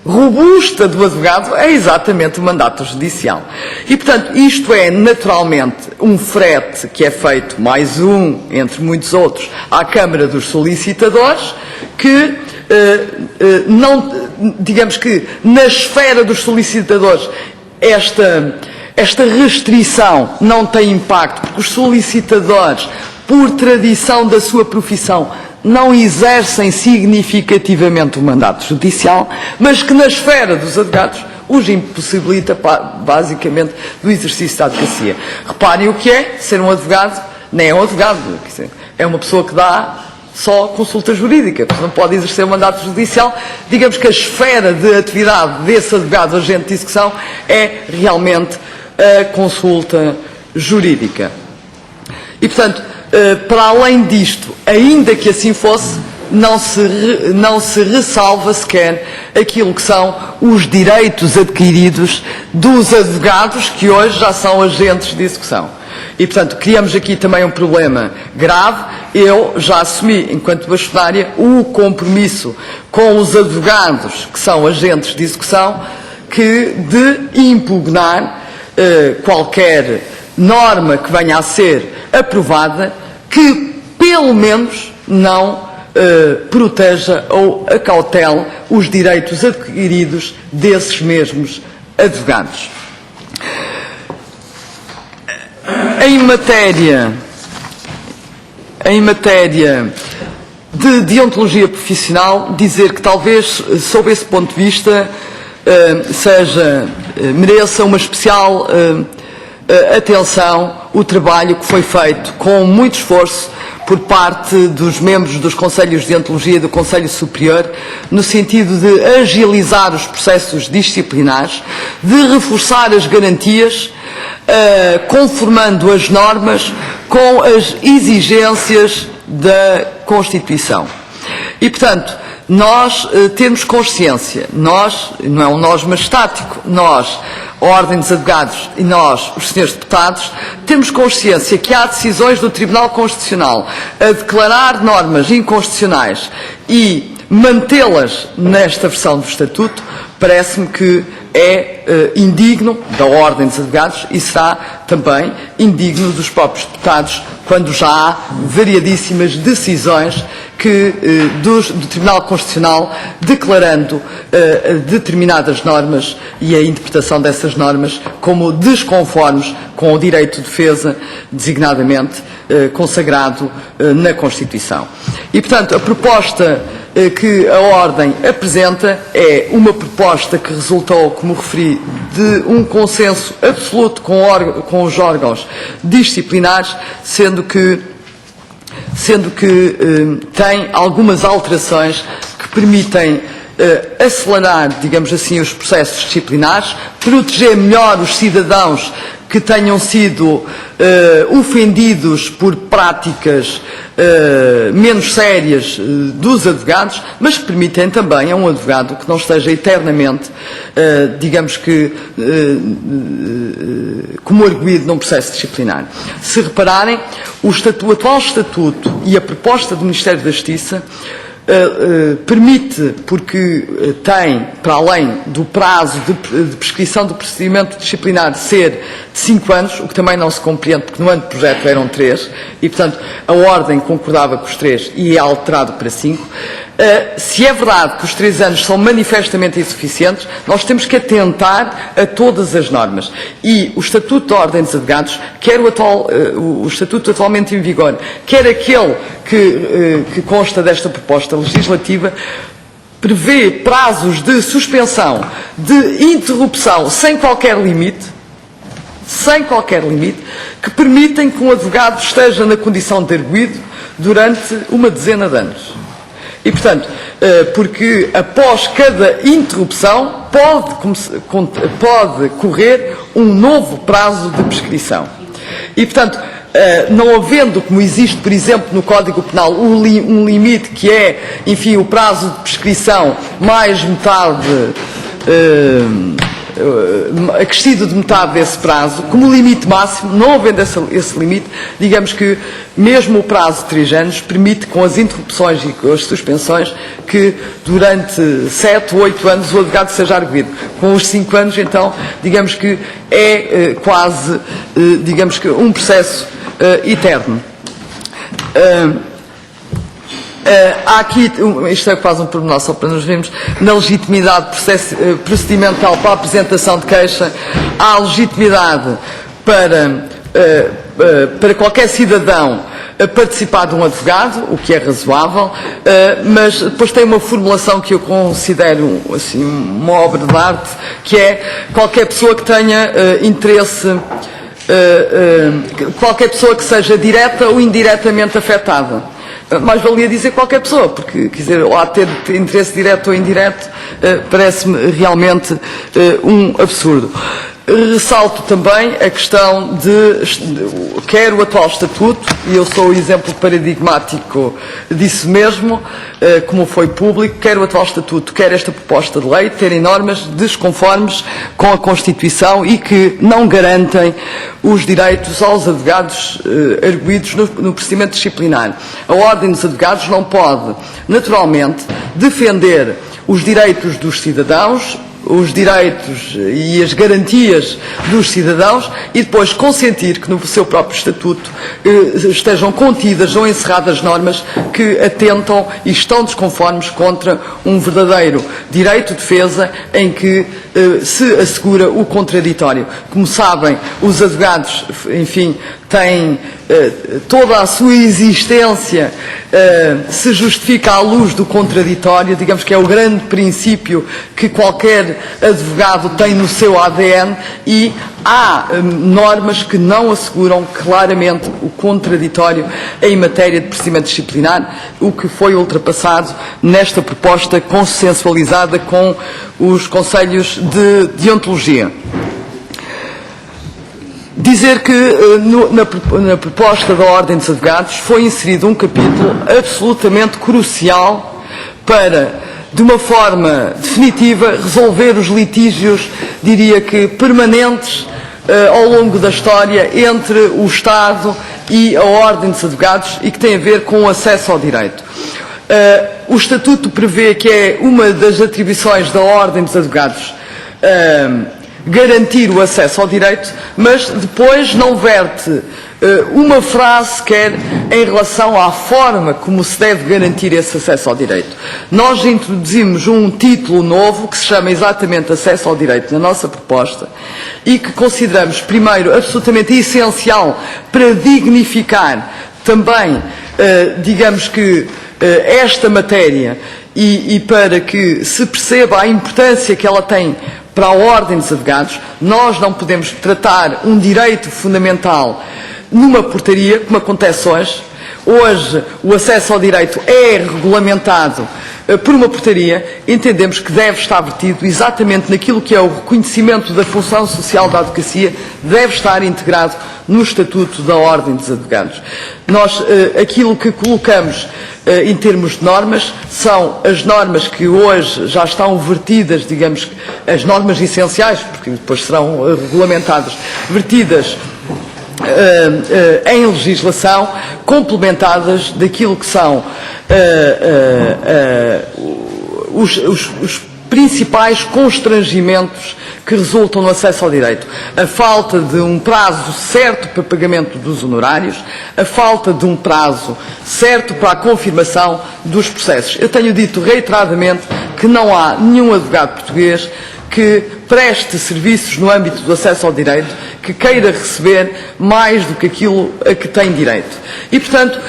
robusta do advogado é exatamente o mandato judicial. E, portanto, isto é naturalmente um frete que é feito, mais um, entre muitos outros, à Câmara dos Solicitadores, que não, digamos que na esfera dos solicitadores esta restrição não tem impacto, porque os solicitadores, por tradição da sua profissão, não exercem significativamente o mandato judicial, mas que na esfera dos advogados os impossibilita basicamente do exercício da advocacia. Reparem o que é ser um advogado, nem é um advogado, é uma pessoa que dá só consulta jurídica, não pode exercer o mandato judicial. Digamos que a esfera de atividade desse advogado agente de execução é realmente a consulta jurídica. E, portanto, para além disto, ainda que assim fosse, não se ressalva sequer aquilo que são os direitos adquiridos dos advogados, que hoje já são agentes de execução. E, portanto, criamos aqui também um problema grave. Eu já assumi, enquanto bastonária, o compromisso com os advogados que são agentes de execução de impugnar qualquer norma que venha a ser aprovada que, pelo menos, não proteja ou acautele os direitos adquiridos desses mesmos advogados. Em matéria de deontologia profissional, dizer que talvez, sob esse ponto de vista, mereça uma especial atenção o trabalho que foi feito com muito esforço por parte dos membros dos Conselhos de Deontologia e do Conselho Superior, no sentido de agilizar os processos disciplinares, de reforçar as garantias, conformando as normas com as exigências da Constituição. E, portanto, nós temos consciência, nós, não é um nós majestático, nós, a Ordem dos Advogados e nós, os senhores deputados, temos consciência que há decisões do Tribunal Constitucional a declarar normas inconstitucionais e mantê-las nesta versão do Estatuto. Parece-me que é indigno da Ordem dos Advogados e será também indigno dos próprios deputados, quando já há variadíssimas decisões do Tribunal Constitucional declarando determinadas normas e a interpretação dessas normas como desconformes com o direito de defesa, designadamente consagrado na Constituição. E, portanto, a proposta que a Ordem apresenta é uma proposta que resultou, como referi, de um consenso absoluto com os órgãos disciplinares, sendo que tem algumas alterações que permitem acelerar, digamos assim, os processos disciplinares, proteger melhor os cidadãos que tenham sido ofendidos por práticas menos sérias dos advogados, mas que permitem também a um advogado que não esteja eternamente, digamos que, como arguido num processo disciplinar. Se repararem, o atual Estatuto e a proposta do Ministério da Justiça permite, porque tem, para além do prazo de prescrição do procedimento disciplinar ser de 5 anos, o que também não se compreende, porque no anteprojeto eram 3, e, portanto, a Ordem concordava com os 3 e é alterado para 5. Se é verdade que os 3 anos são manifestamente insuficientes, nós temos que atentar a todas as normas. E o Estatuto da Ordem dos Advogados, quer o Estatuto atualmente em vigor, quer aquele que consta desta proposta legislativa, prevê prazos de suspensão, de interrupção, sem qualquer limite, que permitem que um advogado esteja na condição de arguido durante uma dezena de anos. E, portanto, porque após cada interrupção pode correr um novo prazo de prescrição. E, portanto, não havendo, como existe, por exemplo, no Código Penal, um limite que é, enfim, o prazo de prescrição mais metade, acrescido de metade desse prazo, como limite máximo, não havendo esse limite, digamos que mesmo o prazo de 3 anos permite, com as interrupções e com as suspensões, que durante 7 ou 8 anos o advogado seja arguido. Com os 5 anos, então, digamos que é quase, digamos que um processo eterno. Há aqui, isto é quase um pormenor só para nos vermos, na legitimidade procedimental para a apresentação de queixa, há legitimidade para qualquer cidadão participar de um advogado, o que é razoável, mas depois tem uma formulação que eu considero assim, uma obra de arte, que é qualquer pessoa que tenha interesse, qualquer pessoa que seja direta ou indiretamente afetada. Mais valia dizer qualquer pessoa, porque, quer dizer, ou há de ter interesse direto ou indireto, parece-me realmente um absurdo. Ressalto também a questão de quer o atual Estatuto, e eu sou o exemplo paradigmático disso mesmo, como foi público, quer o atual Estatuto, quer esta proposta de lei, terem normas desconformes com a Constituição e que não garantem os direitos aos advogados arguidos no procedimento disciplinar. A Ordem dos Advogados não pode, naturalmente, defender os direitos dos cidadãos, os direitos e as garantias dos cidadãos e depois consentir que no seu próprio Estatuto estejam contidas ou encerradas normas que atentam e estão desconformes contra um verdadeiro direito de defesa em que se assegura o contraditório. Como sabem, os advogados, enfim, têm toda a sua existência se justifica à luz do contraditório, digamos que é o grande princípio que qualquer advogado tem no seu ADN e há normas que não asseguram claramente o contraditório em matéria de procedimento disciplinar, o que foi ultrapassado nesta proposta consensualizada com os conselhos de deontologia. Dizer que na proposta da Ordem dos Advogados foi inserido um capítulo absolutamente crucial para, de uma forma definitiva, resolver os litígios, diria que permanentes, ao longo da história entre o Estado e a Ordem dos Advogados e que tem a ver com o acesso ao direito. O Estatuto prevê que é uma das atribuições da Ordem dos Advogados garantir o acesso ao direito, mas depois não verte uma frase sequer em relação à forma como se deve garantir esse acesso ao direito. Nós introduzimos um título novo que se chama exatamente Acesso ao Direito na nossa proposta e que consideramos, primeiro, absolutamente essencial para dignificar também, digamos que, esta matéria e para que se perceba a importância que ela tem para a Ordem dos Advogados. Nós não podemos tratar um direito fundamental numa portaria, como acontece hoje. Hoje, o acesso ao direito é regulamentado por uma portaria. Entendemos que deve estar vertido exatamente naquilo que é o reconhecimento da função social da advocacia, deve estar integrado no Estatuto da Ordem dos Advogados. Nós, aquilo que colocamos em termos de normas, são as normas que hoje já estão vertidas, digamos, as normas essenciais, porque depois serão regulamentadas, vertidas em legislação, complementadas daquilo que são os principais constrangimentos que resultam no acesso ao direito. A falta de um prazo certo para pagamento dos honorários, a falta de um prazo certo para a confirmação dos processos. Eu tenho dito reiteradamente que não há nenhum advogado português que preste serviços no âmbito do acesso ao direito que queira receber mais do que aquilo a que tem direito. E, portanto,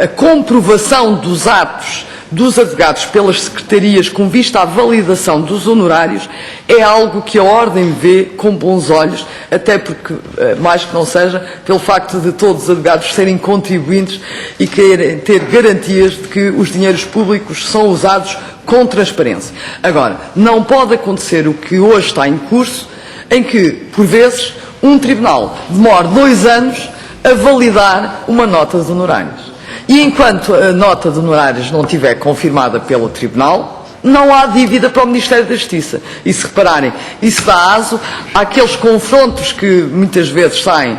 a comprovação dos atos dos advogados pelas secretarias com vista à validação dos honorários é algo que a Ordem vê com bons olhos, até porque, mais que não seja, pelo facto de todos os advogados serem contribuintes e querem ter garantias de que os dinheiros públicos são usados com transparência. Agora, não pode acontecer o que hoje está em curso, em que, por vezes, um tribunal demora 2 anos a validar uma nota de honorários. E enquanto a nota de honorários não estiver confirmada pelo Tribunal, não há dívida para o Ministério da Justiça. E se repararem, isso dá aso àqueles confrontos que muitas vezes saem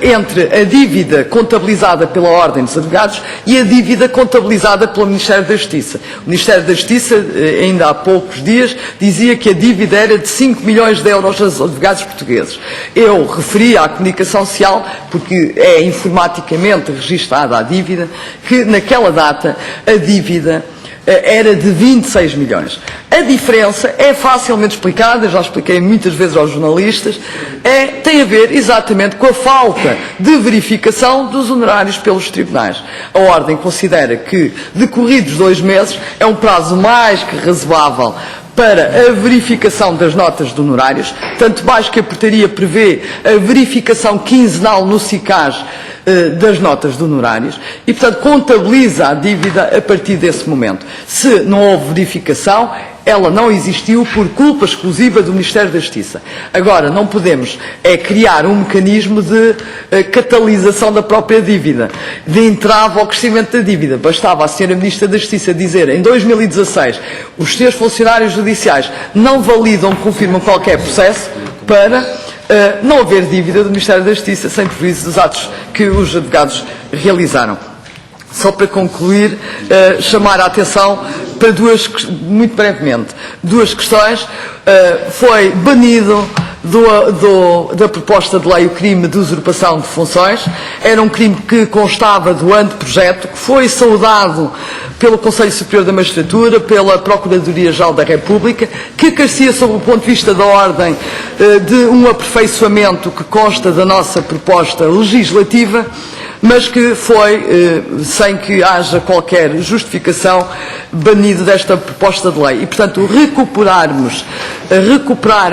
entre a dívida contabilizada pela Ordem dos Advogados e a dívida contabilizada pelo Ministério da Justiça. O Ministério da Justiça, ainda há poucos dias, dizia que a dívida era de 5 milhões de euros aos advogados portugueses. Eu referi à comunicação social, porque é informaticamente registada a dívida, que naquela data a dívida era de 26 milhões. A diferença é facilmente explicada, já expliquei muitas vezes aos jornalistas, tem a ver exatamente com a falta de verificação dos honorários pelos tribunais. A Ordem considera que, decorridos 2 meses, é um prazo mais que razoável para a verificação das notas de honorários, tanto mais que a portaria prevê a verificação quinzenal no SICAS das notas de honorários e, portanto, contabiliza a dívida a partir desse momento. Se não houve verificação, ela não existiu por culpa exclusiva do Ministério da Justiça. Agora, não podemos criar um mecanismo de catalisação da própria dívida, de entrave ao crescimento da dívida. Bastava a Sra. Ministra da Justiça dizer, em 2016, os seus funcionários judiciais não validam, confirmam qualquer processo para não haver dívida do Ministério da Justiça, sem prejuízo dos atos que os advogados realizaram. Só para concluir, chamar a atenção para muito brevemente, duas questões. Foi banido da proposta de lei o crime de usurpação de funções. Era um crime que constava do anteprojeto, que foi saudado pelo Conselho Superior da Magistratura, pela Procuradoria-Geral da República, que carecia, sob o ponto de vista da ordem, de um aperfeiçoamento que consta da nossa proposta legislativa, mas que foi, sem que haja qualquer justificação, banido desta proposta de lei. E, portanto, recuperar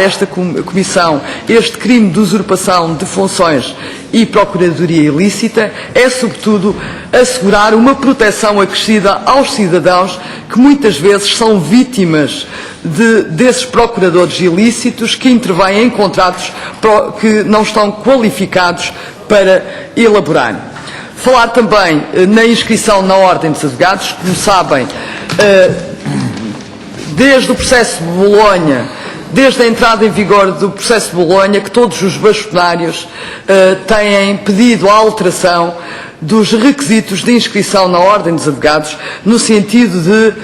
esta Comissão, este crime de usurpação de funções e procuradoria ilícita, é, sobretudo, assegurar uma proteção acrescida aos cidadãos que muitas vezes são vítimas desses procuradores ilícitos que intervêm em contratos que não estão qualificados para elaborar. Falar também na inscrição na Ordem dos Advogados. Como sabem, desde o processo de Bolonha, desde a entrada em vigor do processo de Bolonha, que todos os bastonários têm pedido a alteração dos requisitos de inscrição na Ordem dos Advogados, no sentido de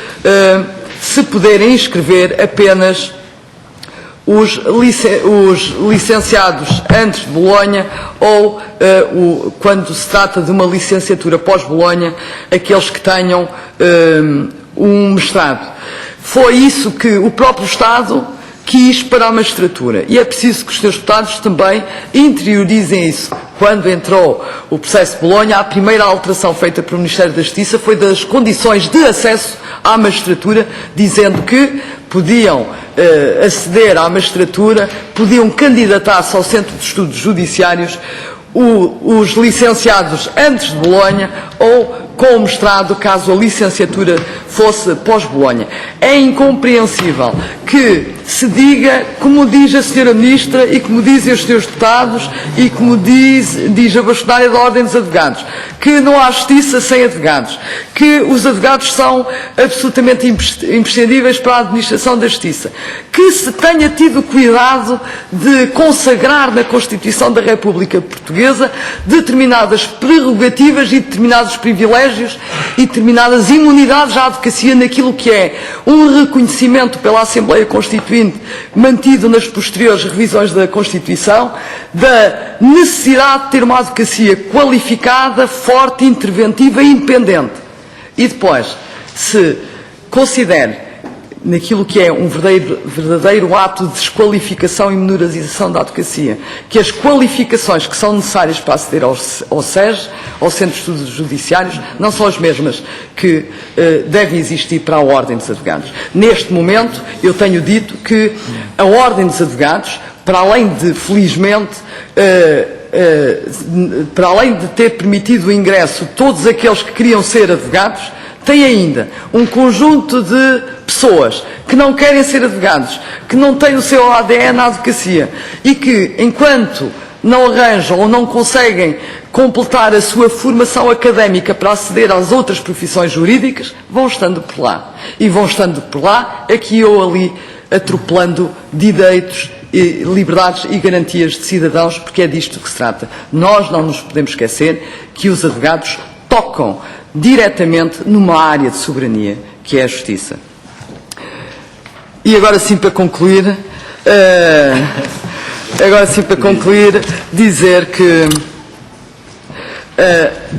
se poderem inscrever apenas os licenciados antes de Bolonha ou, quando se trata de uma licenciatura pós-Bolonha, aqueles que tenham um mestrado. Foi isso que o próprio Estado quis para a magistratura. E é preciso que os senhores deputados também interiorizem isso. Quando entrou o processo de Bolonha, a primeira alteração feita pelo Ministério da Justiça foi das condições de acesso à magistratura, dizendo que podiam aceder à magistratura, podiam candidatar-se ao Centro de Estudos Judiciários os licenciados antes de Bolonha ou com o mestrado, caso a licenciatura fosse pós-Bolonha. É incompreensível que se diga, como diz a Sra. Ministra e como dizem os Srs. Deputados e como diz a bastonária da Ordem dos Advogados, que não há justiça sem advogados, que os advogados são absolutamente imprescindíveis para a administração da justiça, que se tenha tido cuidado de consagrar na Constituição da República Portuguesa determinadas prerrogativas e determinados privilégios e determinadas imunidades à advocacia naquilo que é um reconhecimento pela Assembleia Constituinte mantido nas posteriores revisões da Constituição, da necessidade de ter uma advocacia qualificada, forte, interventiva e independente. E depois, se considere naquilo que é um verdadeiro ato de desqualificação e minorarização da advocacia, que as qualificações que são necessárias para aceder ao SEJ, ao Centro de Estudos Judiciários, não são as mesmas que devem existir para a Ordem dos Advogados. Neste momento, eu tenho dito que a Ordem dos Advogados, para além de, felizmente, para além de ter permitido o ingresso de todos aqueles que queriam ser advogados, tem ainda um conjunto de pessoas que não querem ser advogados, que não têm o seu ADN na advocacia e que, enquanto não arranjam ou não conseguem completar a sua formação académica para aceder às outras profissões jurídicas, vão estando por lá. E vão estando por lá, aqui ou ali, atropelando direitos, liberdades e garantias de cidadãos, porque é disto que se trata. Nós não nos podemos esquecer que os advogados tocam diretamente numa área de soberania, que é a justiça. E agora sim, para concluir, dizer que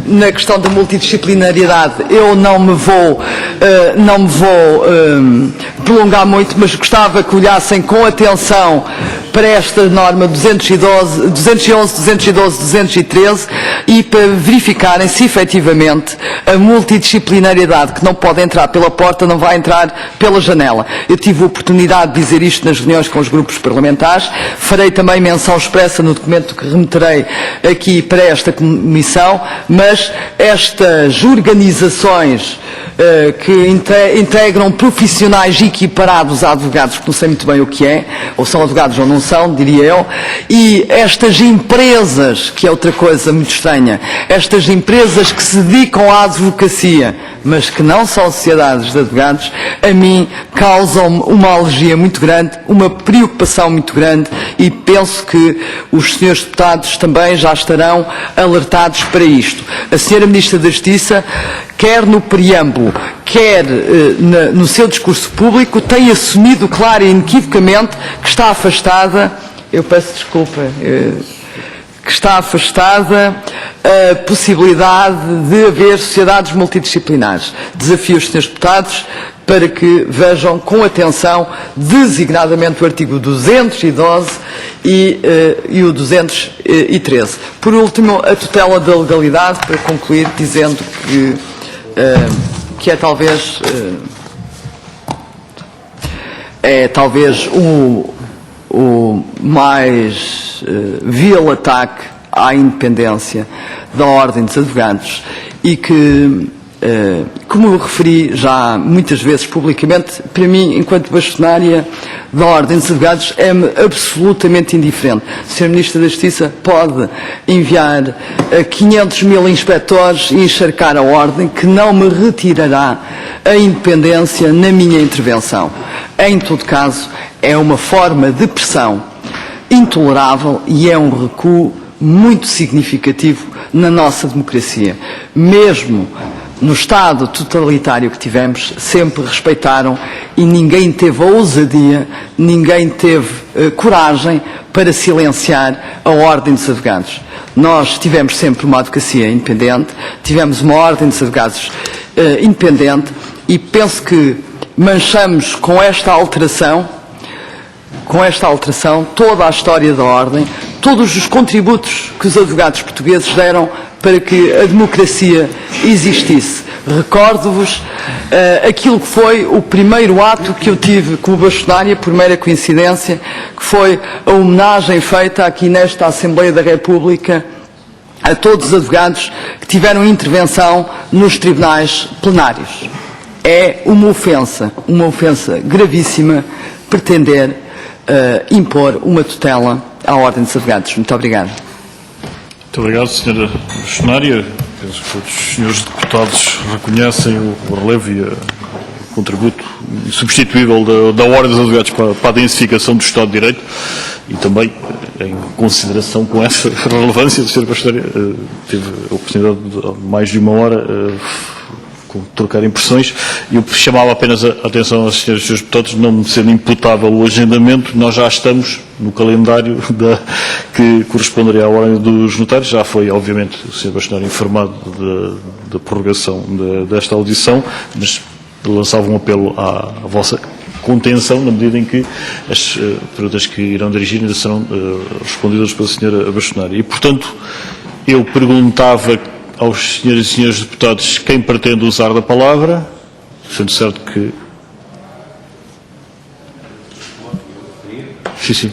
na questão da multidisciplinariedade eu não me vou prolongar muito, mas gostava que olhassem com atenção para esta norma 211, 212, 213 e para verificarem se efetivamente a multidisciplinariedade, que não pode entrar pela porta, não vai entrar pela janela. Eu tive a oportunidade de dizer isto nas reuniões com os grupos parlamentares, farei também menção expressa no documento que remeterei aqui para esta comissão, não, mas estas organizações que integram profissionais equiparados a advogados, que não sei muito bem o que é, ou são advogados ou não são, diria eu, e estas empresas, que é outra coisa muito estranha, estas empresas que se dedicam à advocacia, mas que não são sociedades de advogados, a mim causam uma alergia muito grande, uma preocupação muito grande, e penso que os senhores deputados também já estarão alertados para isto. A senhora Ministra da Justiça, quer no preâmbulo, quer no seu discurso público, tem assumido clara e inequivocamente que está afastada, eu peço desculpa, que está afastada a possibilidade de haver sociedades multidisciplinares. Desafio os senhores deputados para que vejam com atenção designadamente o artigo 212 e o 213. Por último, a tutela da legalidade, para concluir dizendo que é talvez o mais vil ataque à independência da Ordem dos Advogados e que, como eu referi já muitas vezes publicamente, para mim, enquanto bastonária da Ordem dos Advogados, é-me absolutamente indiferente. O Sr. Ministro da Justiça pode enviar 500 mil inspectores e encharcar a Ordem, que não me retirará a independência na minha intervenção. Em todo caso, é uma forma de pressão intolerável e é um recuo muito significativo na nossa democracia. Mesmo no Estado totalitário que tivemos, sempre respeitaram e ninguém teve a ousadia, ninguém teve coragem para silenciar a Ordem dos Advogados. Nós tivemos sempre uma advocacia independente, tivemos uma Ordem dos Advogados independente e penso que manchamos com esta alteração toda a história da Ordem, todos os contributos que os advogados portugueses deram para que a democracia existisse. Recordo-vos aquilo que foi o primeiro ato que eu tive como bastonária, por mera coincidência, que foi a homenagem feita aqui nesta Assembleia da República a todos os advogados que tiveram intervenção nos tribunais plenários. É uma ofensa gravíssima pretender impor uma tutela à Ordem dos Advogados. Muito obrigado. Muito obrigado, Sra. Bastonária. Penso que todos os senhores deputados reconhecem o relevo e o contributo insubstituível da Ordem dos Advogados para a densificação do Estado de Direito e também, em consideração com essa relevância, a Sra. Bastonária teve a oportunidade de mais de uma hora trocar impressões. Eu chamava apenas a atenção aos senhores deputados, não sendo imputável o agendamento, nós já estamos no calendário que corresponderia à Ordem dos Notários. Já foi, obviamente, o Sr. Bastonário informado da prorrogação desta audição, mas lançava um apelo à vossa contenção, na medida em que as perguntas que irão dirigir ainda serão respondidas pela Sra. Bastonária. E, portanto, eu perguntava aos senhores e senhores deputados quem pretende usar da palavra, sendo certo que... Sim.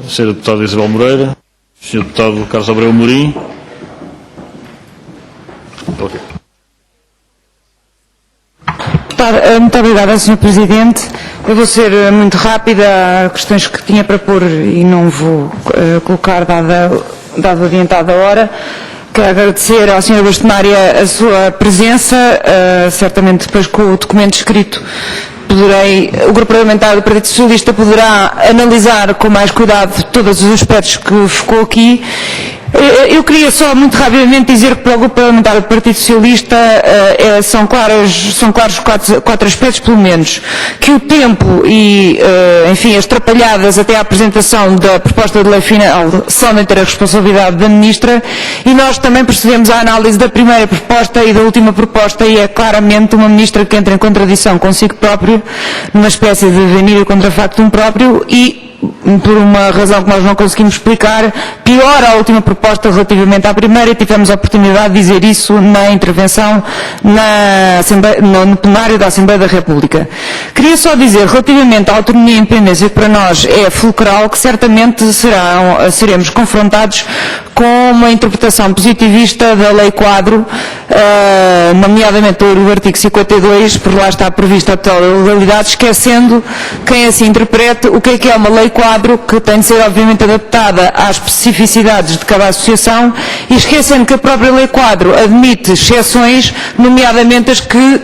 A senhora deputada Isabel Moreira, o senhor deputado Carlos Abreu Amorim. Okay. Muito obrigada, Sr. Presidente. Eu vou ser muito rápida. Há questões que tinha para pôr e não vou colocar, dado adiantada a hora. Quero agradecer à Sra. Bastonária a sua presença. Certamente depois com o documento escrito o Grupo Parlamentar do Partido Socialista poderá analisar com mais cuidado todos os aspectos que ficou aqui. Eu queria só muito rapidamente dizer que para o Grupo Parlamentar do Partido Socialista são claros quatro aspectos, pelo menos, que o tempo e, enfim, as atrapalhadas até à apresentação da proposta de lei final são de inteira responsabilidade da Ministra, e nós também percebemos a análise da primeira proposta e da última proposta, e é claramente uma Ministra que entra em contradição consigo própria, numa espécie de venire contra factum próprio, e por uma razão que nós não conseguimos explicar, piora a última proposta relativamente à primeira, e tivemos a oportunidade de dizer isso na intervenção no plenário da Assembleia da República. Queria só dizer, relativamente à autonomia e independência, que para nós é fulcral, que certamente seremos confrontados com uma interpretação positivista da Lei Quadro, nomeadamente do artigo 52, por lá está prevista a total legalidade, esquecendo quem assim interprete o que é uma Lei Quadro, que tem de ser obviamente adaptada às especificidades de cada associação, e esquecendo que a própria Lei Quadro admite exceções, nomeadamente as que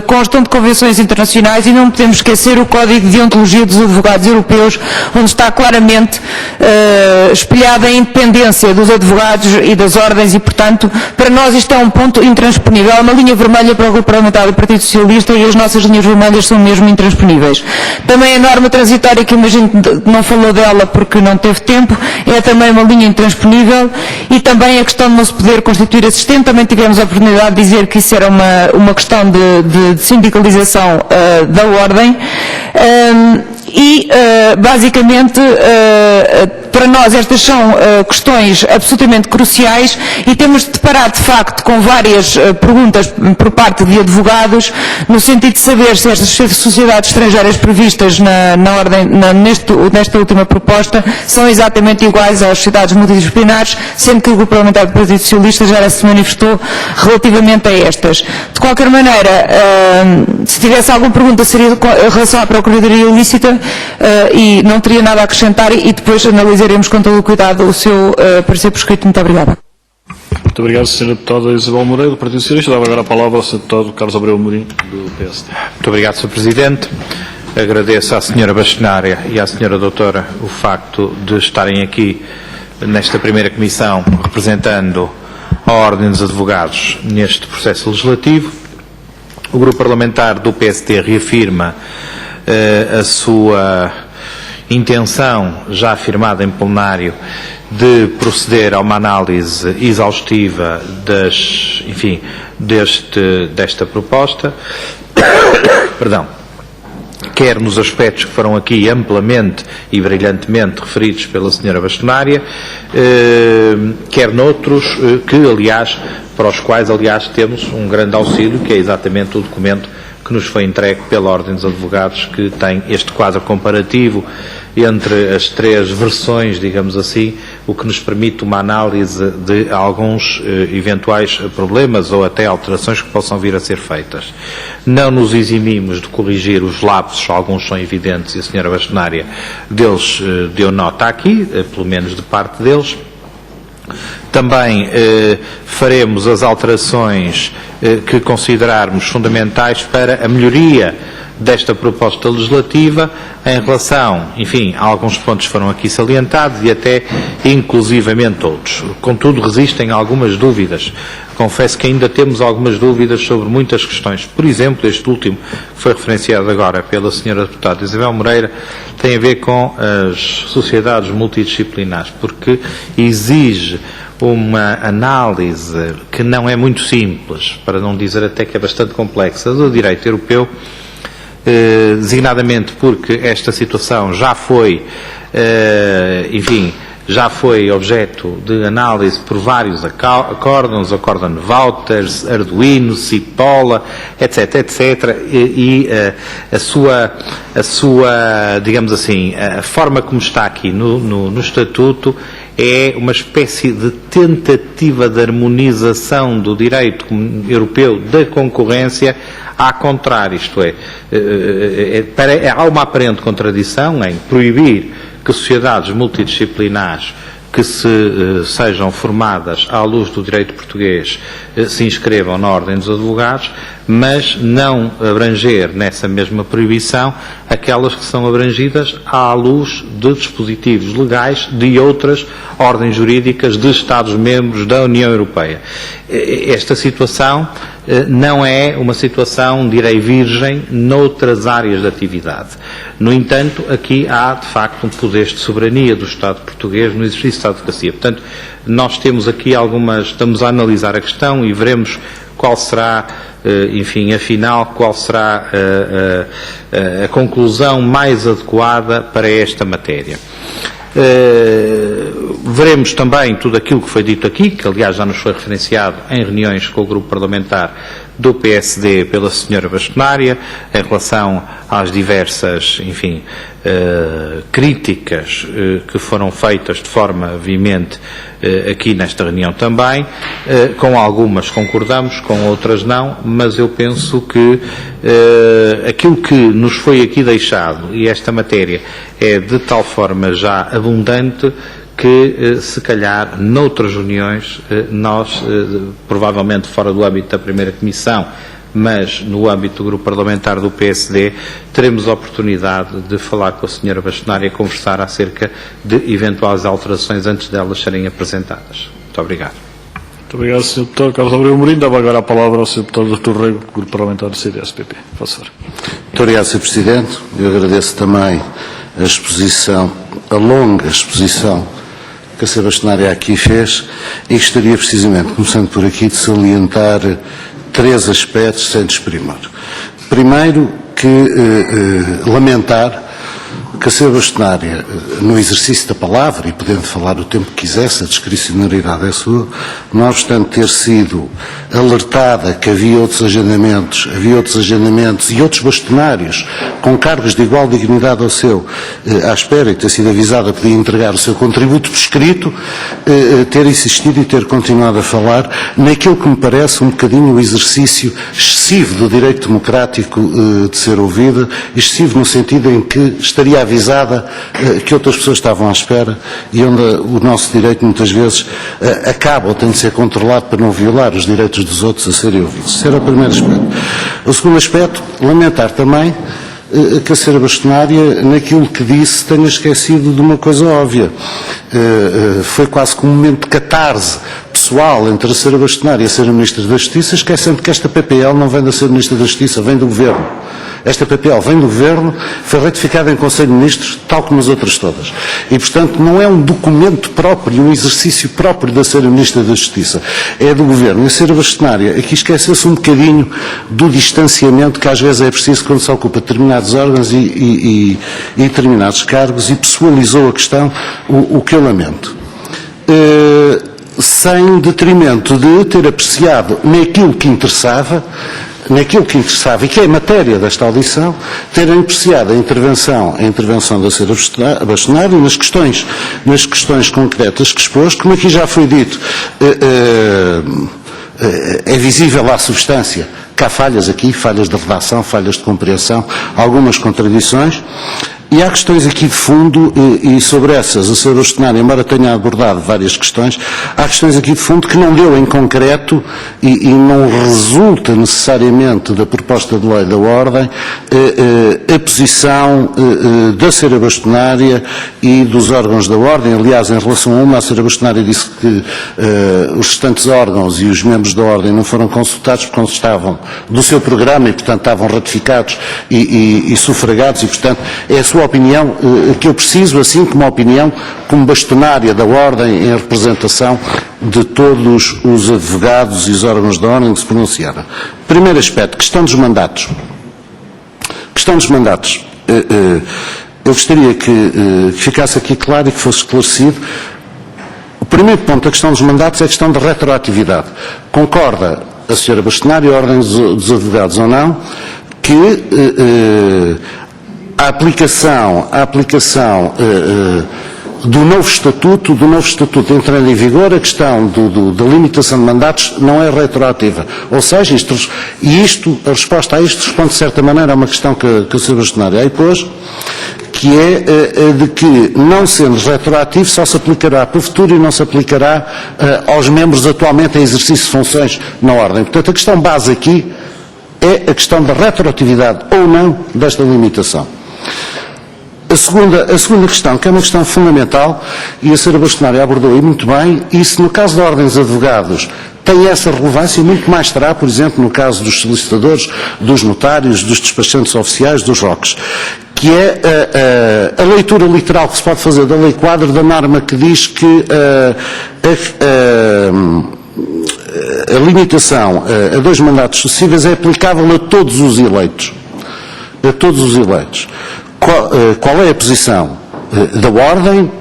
constam de convenções internacionais, e não podemos esquecer o Código de Deontologia dos Advogados Europeus, onde está claramente espelhada a independência dos advogados e das ordens, e portanto para nós isto é um ponto intransponível, é uma linha vermelha para o Grupo Parlamentar do Partido Socialista, e as nossas linhas vermelhas são mesmo intransponíveis. Também a norma transitória, que imagino que não falou dela porque não teve tempo, é também uma linha intransponível, e também a questão de não se poder constituir assistente, também tivemos a oportunidade de dizer que isso era uma questão de sindicalização da ordem, e basicamente para nós estas são questões absolutamente cruciais, e temos de deparar de facto com várias perguntas por parte de advogados, no sentido de saber se estas sociedades estrangeiras previstas na ordem, nesta última proposta, são exatamente iguais às sociedades multidisciplinares, sendo que o Grupo Parlamentar do Partido Socialista já se manifestou relativamente a estas. De qualquer maneira, se tivesse alguma pergunta, seria em relação à Procuradoria Ilícita, e não teria nada a acrescentar, e depois analisaremos com todo o cuidado o seu parecer por escrito. Muito obrigada. Muito obrigado, Sra. Deputada Isabel Moreira, do Partido Socialista. Dava agora a palavra ao Sr. Deputado Carlos Abreu Amorim, do PSD. Muito obrigado, Sr. Presidente. Agradeço à Sra. Bastonária e à Sra. Doutora o facto de estarem aqui nesta primeira comissão representando a Ordem dos Advogados neste processo legislativo. O Grupo Parlamentar do PSD reafirma a sua intenção, já afirmada em plenário, de proceder a uma análise exaustiva desta proposta, perdão, quer nos aspectos que foram aqui amplamente e brilhantemente referidos pela Sra. Bastonária, quer noutros para os quais, aliás, temos um grande auxílio, que é exatamente o documento que nos foi entregue pela Ordem dos Advogados, que tem este quadro comparativo entre as três versões, digamos assim, o que nos permite uma análise de alguns eventuais problemas ou até alterações que possam vir a ser feitas. Não nos eximimos de corrigir os lapsos, alguns são evidentes, e a Sra. Bastonária deles deu nota aqui, pelo menos de parte deles. Também faremos as alterações que considerarmos fundamentais para a melhoria desta proposta legislativa em relação, enfim, a alguns pontos foram aqui salientados e até inclusivamente outros. Contudo, resistem algumas dúvidas. Confesso que ainda temos algumas dúvidas sobre muitas questões. Por exemplo, este último, que foi referenciado agora pela Sra. Deputada Isabel Moreira, tem a ver com as sociedades multidisciplinares, porque exige uma análise que não é muito simples, para não dizer até que é bastante complexa, do direito europeu, designadamente porque esta situação já foi, já foi objeto de análise por vários acórdãos, Acórdão Wouters, Arduino, Cipolla, etc., e a sua, digamos assim, a forma como está aqui no Estatuto é uma espécie de tentativa de harmonização do direito europeu da concorrência ao contrário, isto é, há uma aparente contradição em proibir que sociedades multidisciplinares que sejam formadas à luz do direito português se inscrevam na Ordem dos Advogados, mas não abranger nessa mesma proibição aquelas que são abrangidas à luz de dispositivos legais de outras ordens jurídicas de Estados-membros da União Europeia. Esta situação não é uma situação, direi, virgem noutras áreas de atividade. No entanto, aqui há, de facto, um poder de soberania do Estado português no exercício da advocacia. Portanto, nós temos aqui estamos a analisar a questão e veremos qual será, enfim, afinal, qual será a conclusão mais adequada para esta matéria. Veremos também tudo aquilo que foi dito aqui, que aliás já nos foi referenciado em reuniões com o grupo parlamentar do PSD pela senhora bastonária, em relação às diversas, enfim, críticas que foram feitas de forma veemente aqui nesta reunião também. Com algumas concordamos, com outras não, mas eu penso que aquilo que nos foi aqui deixado, e esta matéria é de tal forma já abundante, que se calhar noutras reuniões nós, provavelmente fora do âmbito da primeira comissão, mas no âmbito do grupo parlamentar do PSD, teremos a oportunidade de falar com a senhora bastonária e conversar acerca de eventuais alterações antes delas serem apresentadas. Muito obrigado. Muito obrigado, Sr. Deputado Carlos Abreu Amorim. Dava agora a palavra ao Sr. Deputado Dr. Rego, grupo parlamentar do CDS-PP. Faça favor. Muito obrigado, Sr. Presidente. Eu agradeço também a exposição, a longa exposição que a Sra. Bastonária aqui fez, e gostaria precisamente, começando por aqui, de salientar 3 aspectos sem desprimor. Primeiro, que lamentar que a Sra. Bastonária, no exercício da palavra, e podendo falar o tempo que quisesse, a discricionariedade é sua, não obstante ter sido alertada que havia outros agendamentos e outros bastonários com cargos de igual dignidade ao seu à espera, e ter sido avisada podia entregar o seu contributo por escrito, ter insistido e ter continuado a falar naquilo que me parece um bocadinho o exercício excessivo do direito democrático de ser ouvida, excessivo no sentido em que estaria avisada que outras pessoas estavam à espera, e onde o nosso direito muitas vezes acaba ou tem de ser controlado para não violar os direitos dos outros a serem ouvidos. Esse era o primeiro aspecto. O segundo aspecto, lamentar também que a Sra. Bastonária, naquilo que disse, tenha esquecido de uma coisa óbvia. Foi quase como um momento de catarse pessoal entre a Sra. Bastonária e a Sra. Ministra da Justiça, esquecendo que esta PPL não vem da Sra. Ministra da Justiça, vem do Governo. Esta PPL vem do Governo, foi ratificada em Conselho de Ministros, tal como as outras todas. E, portanto, não é um documento próprio, um exercício próprio da Sra. Ministra da Justiça. É do Governo. E a Sra. Bastonária aqui esqueceu-se um bocadinho do distanciamento que às vezes é preciso quando se ocupa determinados órgãos e determinados cargos, e pessoalizou a questão, o que eu lamento. Sem detrimento de ter apreciado naquilo que interessava e que é matéria desta audição, terem apreciado a intervenção da Sra. Bastonária nas questões concretas que expôs. Como aqui já foi dito, é visível à substância que há falhas aqui, falhas de redação, falhas de compreensão, algumas contradições. E há questões aqui de fundo, e sobre essas a Sra. Bastonária, embora tenha abordado várias questões, há questões aqui de fundo que não deu em concreto e não resulta necessariamente da proposta de lei da Ordem a posição da Sra. Bastonária e dos órgãos da Ordem. Aliás, em relação a uma, a Sra. Bastonária disse que os restantes órgãos e os membros da Ordem não foram consultados porque constavam do seu programa e, portanto, estavam ratificados e sufragados, e, portanto, é a sua opinião que eu preciso, assim como a opinião como bastonária da Ordem em representação de todos os advogados e os órgãos da Ordem que se pronunciaram. Primeiro aspecto, questão dos mandatos. Eu gostaria que ficasse aqui claro e que fosse esclarecido. O primeiro ponto da questão dos mandatos é a questão da retroatividade. Concorda a Sra. Bastonária e a Ordem dos Advogados ou não que a aplicação do novo estatuto entrando em vigor, a questão da limitação de mandatos não é retroativa. Ou seja, a resposta a isto responde de certa maneira a uma questão que a Sra. Bastonária aí pôs, que é de que, não sendo retroativo, só se aplicará para o futuro e não se aplicará aos membros atualmente em exercício de funções na Ordem. Portanto, a questão base aqui é a questão da retroatividade ou não desta limitação. A segunda questão, que é uma questão fundamental, e a Sra. Bastonária abordou aí muito bem, e se no caso da Ordem dos Advogados tem essa relevância, muito mais terá, por exemplo, no caso dos solicitadores, dos notários, dos despachantes oficiais, dos ROCs, que é a leitura literal que se pode fazer da lei quadro da norma que diz que a limitação a 2 mandatos sucessivos é aplicável a todos os eleitos. A todos os eleitos. Qual é a posição da Ordem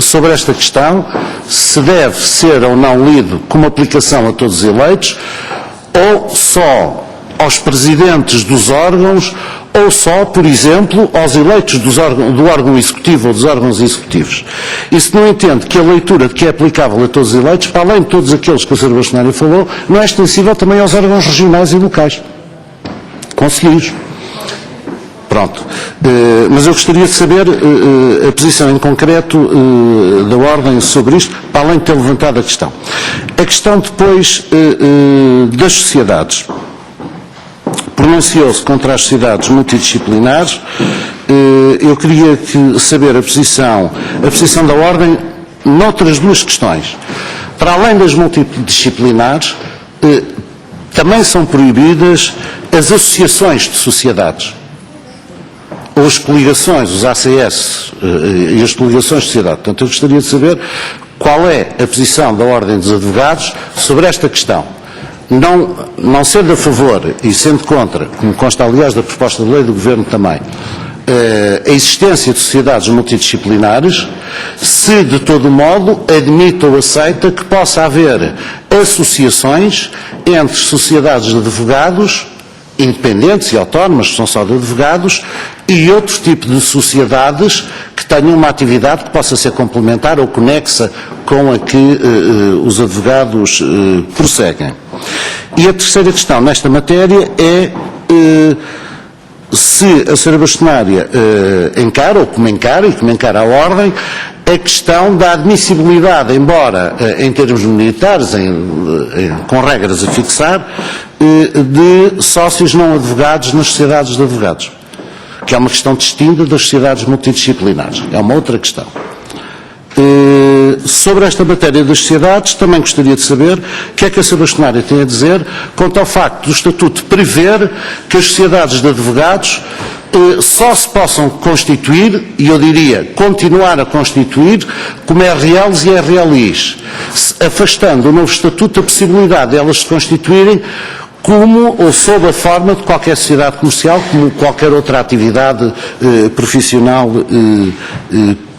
sobre esta questão? Se deve ser ou não lido como aplicação a todos os eleitos, ou só aos presidentes dos órgãos, ou só, por exemplo, aos eleitos do órgão executivo ou dos órgãos executivos. E se não entende que a leitura de que é aplicável a todos os eleitos, para além de todos aqueles que a Sra. Bastonária falou, não é extensível também aos órgãos regionais e locais, conselheiros. Pronto. Mas eu gostaria de saber a posição em concreto da Ordem sobre isto, para além de ter levantado a questão. A questão depois das sociedades. Pronunciou-se contra as sociedades multidisciplinares. Eu queria saber a posição da Ordem noutras 2 questões. Para além das multidisciplinares, também são proibidas as associações de sociedades, ou as coligações, os ACS e as coligações de sociedade. Portanto, eu gostaria de saber qual é a posição da Ordem dos Advogados sobre esta questão. Não sendo a favor e sendo contra, como consta aliás da proposta de lei do Governo também, a existência de sociedades multidisciplinares, se de todo modo admite ou aceita que possa haver associações entre sociedades de advogados independentes e autónomas, que são só de advogados, e outro tipo de sociedades que tenham uma atividade que possa ser complementar ou conexa com a que os advogados prosseguem. E a terceira questão nesta matéria é se a Sra. Bastonária encara, ou como encara, e como encara a Ordem, a questão da admissibilidade, embora em termos militares, com regras a fixar, de sócios não advogados nas sociedades de advogados, que é uma questão distinta das sociedades multidisciplinares. É uma outra questão. Sobre esta matéria das sociedades, também gostaria de saber o que é que a Sra. Bastonária tem a dizer quanto ao facto do Estatuto prever que as sociedades de advogados só se possam constituir, e eu diria continuar a constituir, como RLs e RLIs, afastando o novo Estatuto a possibilidade de elas se constituírem como ou sob a forma de qualquer sociedade comercial, como qualquer outra atividade profissional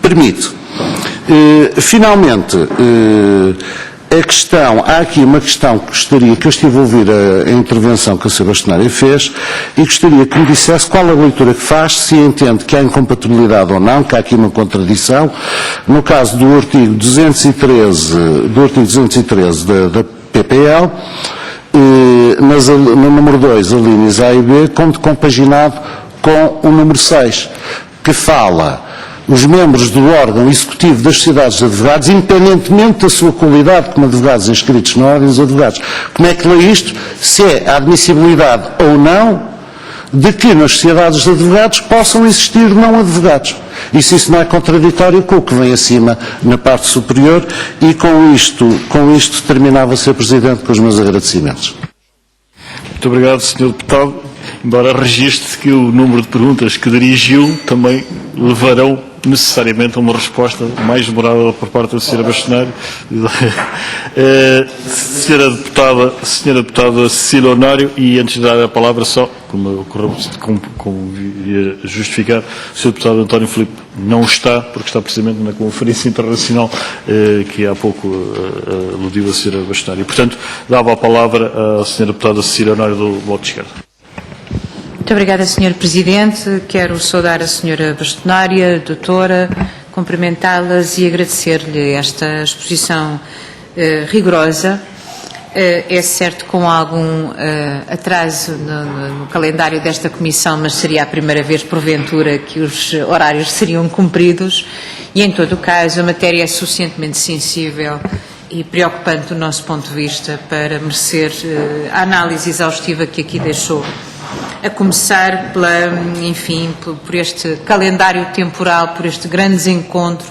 permite. Finalmente, há aqui uma questão que eu estive a ouvir a intervenção que a Sra. Bastonária fez e gostaria que me dissesse qual a leitura que faz, se entende que há incompatibilidade ou não, que há aqui uma contradição, no caso do artigo 213, da PPL, no número 2, a linhas A e B, compaginado com o número 6, que fala os membros do órgão executivo das sociedades de advogados, independentemente da sua qualidade como advogados inscritos na Ordem dos Advogados. Como é que lê isto? Se é a admissibilidade ou não de que nas sociedades de advogados possam existir não advogados. E se isso não é contraditório com o que vem acima na parte superior, e com isto terminava, Sr. Presidente, com os meus agradecimentos. Muito obrigado, Sr. Deputado. Embora registre que o número de perguntas que dirigiu também levarão necessariamente a uma resposta mais demorada por parte da Sra. Bastonária. Sra. Deputada Cecília Honário, e antes de dar a palavra só, como ia justificar, o Sr. Deputado António Filipe não está, porque está precisamente na Conferência Internacional que há pouco aludiu a Sra. Bastonária. E, portanto, dava a palavra à Sra. Deputada Cecília Honário do Bloco de Esquerda. Muito obrigada, Sr. Presidente. Quero saudar a Sra. Bastonária, doutora, cumprimentá-las e agradecer-lhe esta exposição rigorosa. É certo com algum atraso no calendário desta comissão, mas seria a primeira vez, porventura, que os horários seriam cumpridos e, em todo o caso, a matéria é suficientemente sensível e preocupante do nosso ponto de vista para merecer a análise exaustiva que aqui deixou. a começar por este calendário temporal, por este grande desencontro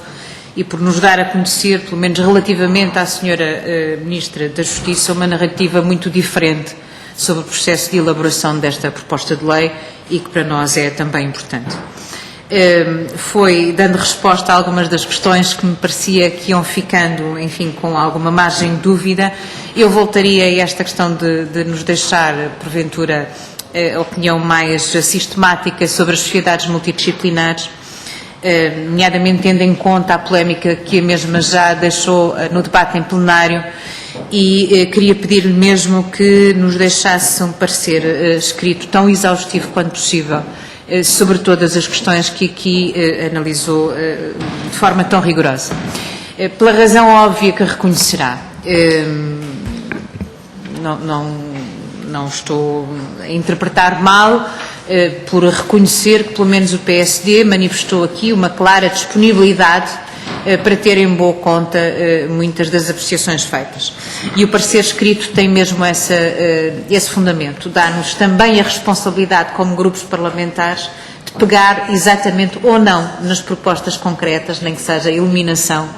e por nos dar a conhecer, pelo menos relativamente à senhora Ministra da Justiça, uma narrativa muito diferente sobre o processo de elaboração desta proposta de lei e que para nós é também importante. Foi dando resposta a algumas das questões que me parecia que iam ficando, enfim, com alguma margem de dúvida. Eu voltaria a esta questão de nos deixar, porventura, a opinião mais sistemática sobre as sociedades multidisciplinares, nomeadamente tendo em conta a polémica que a mesma já deixou no debate em plenário, e queria pedir-lhe mesmo que nos deixasse um parecer escrito tão exaustivo quanto possível sobre todas as questões que aqui analisou de forma tão rigorosa. Pela razão óbvia que reconhecerá, não estou a interpretar mal, por reconhecer que pelo menos o PSD manifestou aqui uma clara disponibilidade para ter em boa conta muitas das apreciações feitas. E o parecer escrito tem mesmo esse fundamento. Dá-nos também a responsabilidade, como grupos parlamentares, de pegar exatamente ou não nas propostas concretas, nem que seja eliminação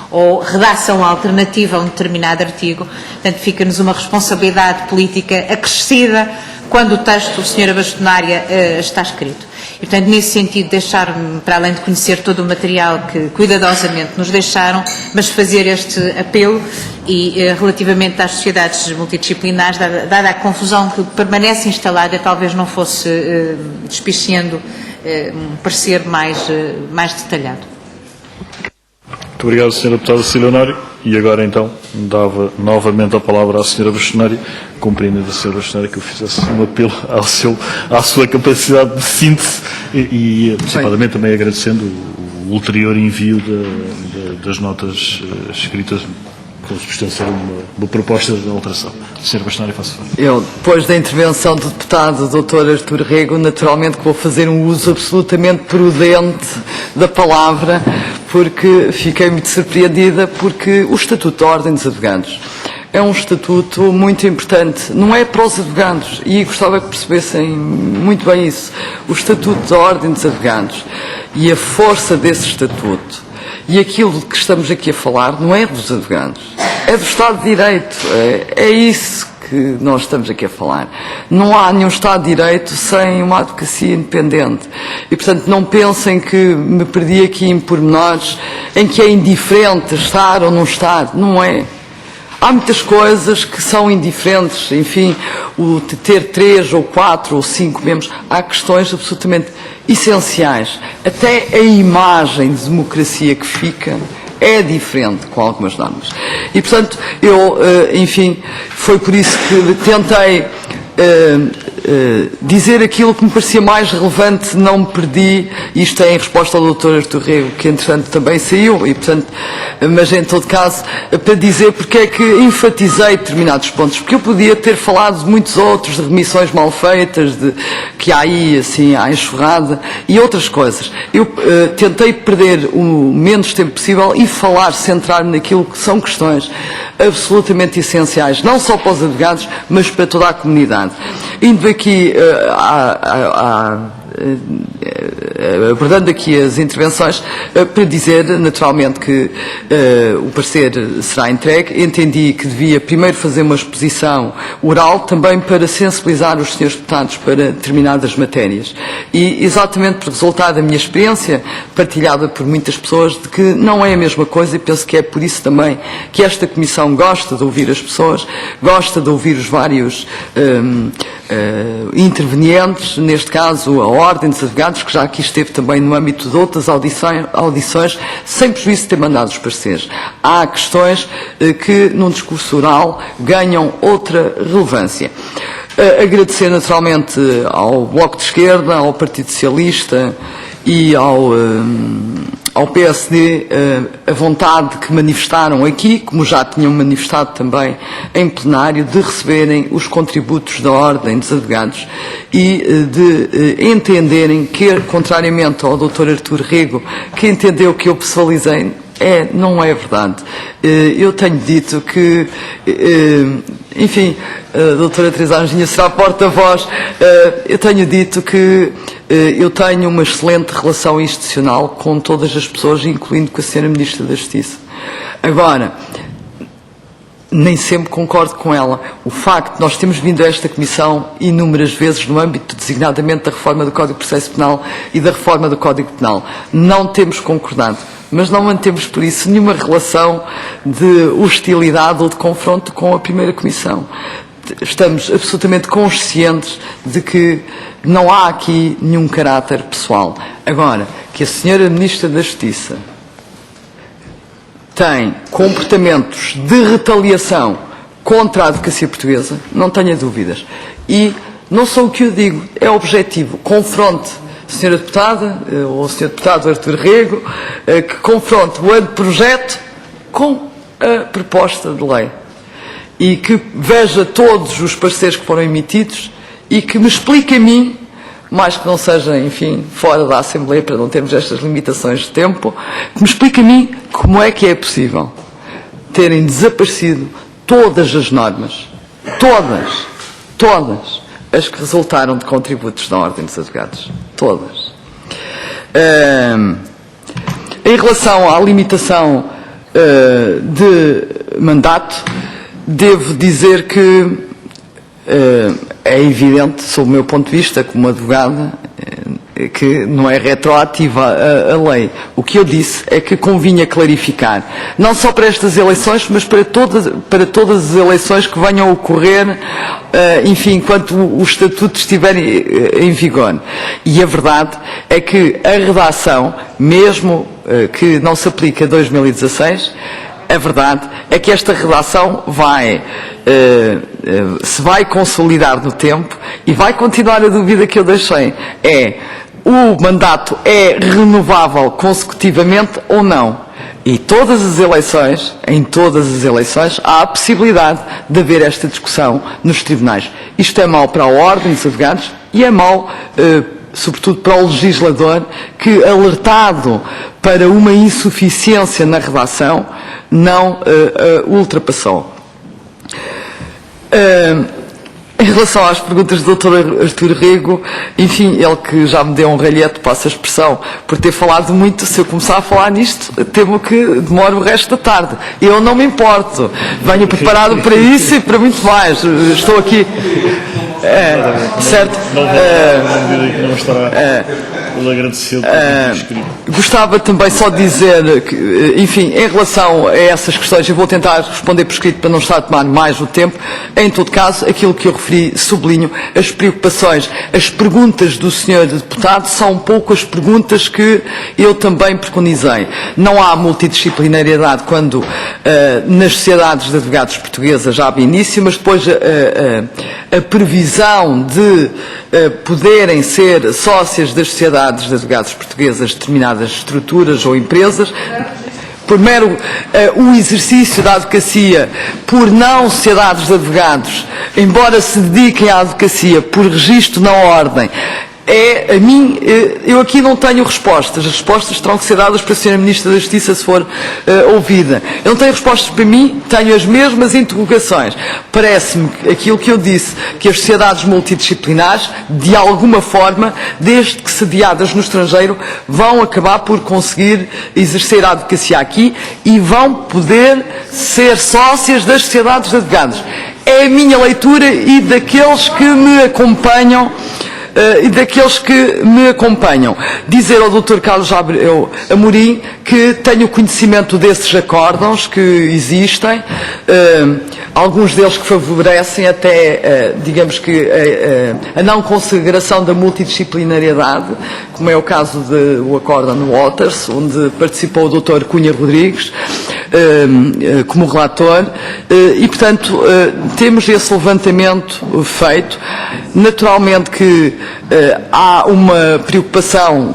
ou redação alternativa a um determinado artigo. Portanto, fica-nos uma responsabilidade política acrescida quando o texto, Sra. Bastonária, está escrito. E, portanto, nesse sentido, deixar-me, para além de conhecer todo o material que cuidadosamente nos deixaram, mas fazer este apelo e, relativamente às sociedades multidisciplinares, dada a confusão que permanece instalada, talvez não fosse despiciando um parecer mais detalhado. Muito obrigado, Sra. Deputada Cecília Honório. E agora, então, dava novamente a palavra à Sra. Bastonária, cumprindo a Sra. Bastonária que eu fizesse um apelo à sua capacidade de síntese e antecipadamente também agradecendo o ulterior envio das notas escritas com substância uma proposta de alteração. Sra. Bastonária, faça favor. Eu, depois da intervenção do deputado Dr. Artur Rego, naturalmente que vou fazer um uso absolutamente prudente da palavra, porque fiquei muito surpreendida, porque o Estatuto da Ordem dos Advogados é um estatuto muito importante, não é para os advogados, e gostava que percebessem muito bem isso. O Estatuto da Ordem dos Advogados e a força desse estatuto e aquilo de que estamos aqui a falar não é dos advogados, é do Estado de Direito, é isso que nós estamos aqui a falar. Não há nenhum Estado de Direito sem uma advocacia independente. E, portanto, não pensem que me perdi aqui em pormenores em que é indiferente estar ou não estar. Não é. Há muitas coisas que são indiferentes, enfim, o de ter 3 ou 4 ou 5 membros. Há questões absolutamente essenciais. Até a imagem de democracia que fica é diferente com algumas normas. E, portanto, eu, enfim, foi por isso que tentei dizer aquilo que me parecia mais relevante, não me perdi. Isto é em resposta ao Dr. Artur Rego, que entretanto também saiu, e portanto, mas em todo caso, para dizer porque é que enfatizei determinados pontos, porque eu podia ter falado de muitos outros, de remissões mal feitas, que há aí, assim, à enxurrada, e outras coisas. Eu tentei perder o menos tempo possível e falar, centrar-me naquilo que são questões absolutamente essenciais, não só para os advogados, mas para toda a comunidade. Indo aqui abordando aqui as intervenções, para dizer naturalmente que o parecer será entregue. Entendi que devia primeiro fazer uma exposição oral, também para sensibilizar os senhores deputados para determinadas matérias. E exatamente por resultado da minha experiência, partilhada por muitas pessoas, de que não é a mesma coisa, e penso que é por isso também que esta Comissão gosta de ouvir as pessoas, gosta de ouvir os vários intervenientes, neste caso a Ordem dos Advogados, que já aqui esteve também no âmbito de outras audições, sem prejuízo de ter mandado os pareceres. Há questões que num discurso oral ganham outra relevância. Agradecer naturalmente ao Bloco de Esquerda, ao Partido Socialista e ao PSD a vontade que manifestaram aqui, como já tinham manifestado também em plenário, de receberem os contributos da Ordem dos Advogados e de entenderem que, contrariamente ao Dr. Artur Rego, que entendeu que eu pessoalizei, Não é verdade. Eu tenho dito que, enfim, a doutora Teresa Anjinha será porta-voz, eu tenho dito que eu tenho uma excelente relação institucional com todas as pessoas, incluindo com a senhora Ministra da Justiça. Agora, nem sempre concordo com ela. O facto de nós termos vindo a esta Comissão inúmeras vezes no âmbito, designadamente, da reforma do Código de Processo Penal e da reforma do Código Penal, não temos concordado, mas não mantemos por isso nenhuma relação de hostilidade ou de confronto com a primeira Comissão. Estamos absolutamente conscientes de que não há aqui nenhum caráter pessoal. Agora, que a senhora Ministra da Justiça tem comportamentos de retaliação contra a advocacia portuguesa, não tenha dúvidas. E não sou o que eu digo, é objetivo. Confronte a senhora deputada, ou o senhor deputado Artur Rego, que confronte o anteprojeto com a proposta de lei. E que veja todos os pareceres que foram emitidos e que me explique a mim, mais que não seja, enfim, fora da Assembleia, para não termos estas limitações de tempo, que me explique a mim como é que é possível terem desaparecido todas as normas, todas as que resultaram de contributos da Ordem dos Advogados. Todas. Em relação à limitação de mandato, devo dizer que é evidente, sob o meu ponto de vista, como advogada, que não é retroativa a lei. O que eu disse é que convinha clarificar, não só para estas eleições, mas para todas as eleições que venham a ocorrer, enfim, enquanto o Estatuto estiver em vigor. E a verdade é que a redação, mesmo que não se aplique a 2016, a verdade é que esta redação se vai consolidar no tempo e vai continuar a dúvida que eu deixei. O mandato é renovável consecutivamente ou não? E em todas as eleições, há a possibilidade de haver esta discussão nos tribunais. Isto é mau para a Ordem dos Advogados e é mau, sobretudo para o legislador, que, alertado para uma insuficiência na redação, não ultrapassou. Em relação às perguntas do Dr. Artur Rego, enfim, ele que já me deu um ralhete, passa a expressão, por ter falado muito, se eu começar a falar nisto, temo que demore o resto da tarde. Eu não me importo, venho preparado para isso e para muito mais. Estou aqui... certo? Não estará. Agradecido Gostava também só de dizer que, enfim, em relação a essas questões, eu vou tentar responder por escrito para não estar a tomar mais o tempo. Em todo caso, aquilo que eu referi, sublinho, as preocupações, as perguntas do Sr. Deputado são um pouco as perguntas que eu também preconizei. Não há multidisciplinariedade quando nas sociedades de advogados portuguesas já há início, mas depois a previsão de poderem ser sócias das sociedades de advogados portuguesas determinadas estruturas ou empresas, por mero o exercício da advocacia por não sociedades de advogados, embora se dediquem à advocacia por registro na ordem, a mim, eu aqui não tenho respostas. As respostas terão que ser dadas para a Sra. Ministra da Justiça se for ouvida. Eu não tenho respostas para mim, tenho as mesmas interrogações. Parece-me aquilo que eu disse, que as sociedades multidisciplinares, de alguma forma, desde que sediadas no estrangeiro, vão acabar por conseguir exercer a advocacia aqui e vão poder ser sócias das sociedades de advogados. É a minha leitura e daqueles que me acompanham. Dizer ao Dr. Carlos Amorim que tenho conhecimento desses acórdãos que existem, alguns deles que favorecem até, digamos que, a não consagração da multidisciplinariedade, como é o caso do acórdão no Waters, onde participou o Dr. Cunha Rodrigues. como relator, e, portanto, temos esse levantamento feito. Naturalmente que há uma preocupação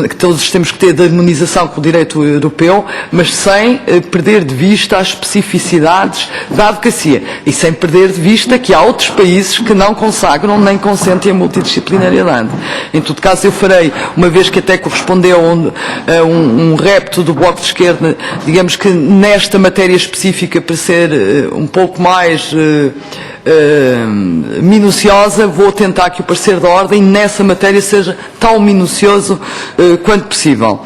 que todos temos que ter de harmonização com o direito europeu, mas sem perder de vista as especificidades da advocacia e sem perder de vista que há outros países que não consagram nem consentem a multidisciplinariedade. Em todo caso, eu farei, uma vez que até correspondeu a um repto do Bloco de Esquerda, digamos que nesta matéria específica, para ser um pouco mais minuciosa, vou tentar que o parecer da Ordem nessa matéria seja tão minucioso quanto possível.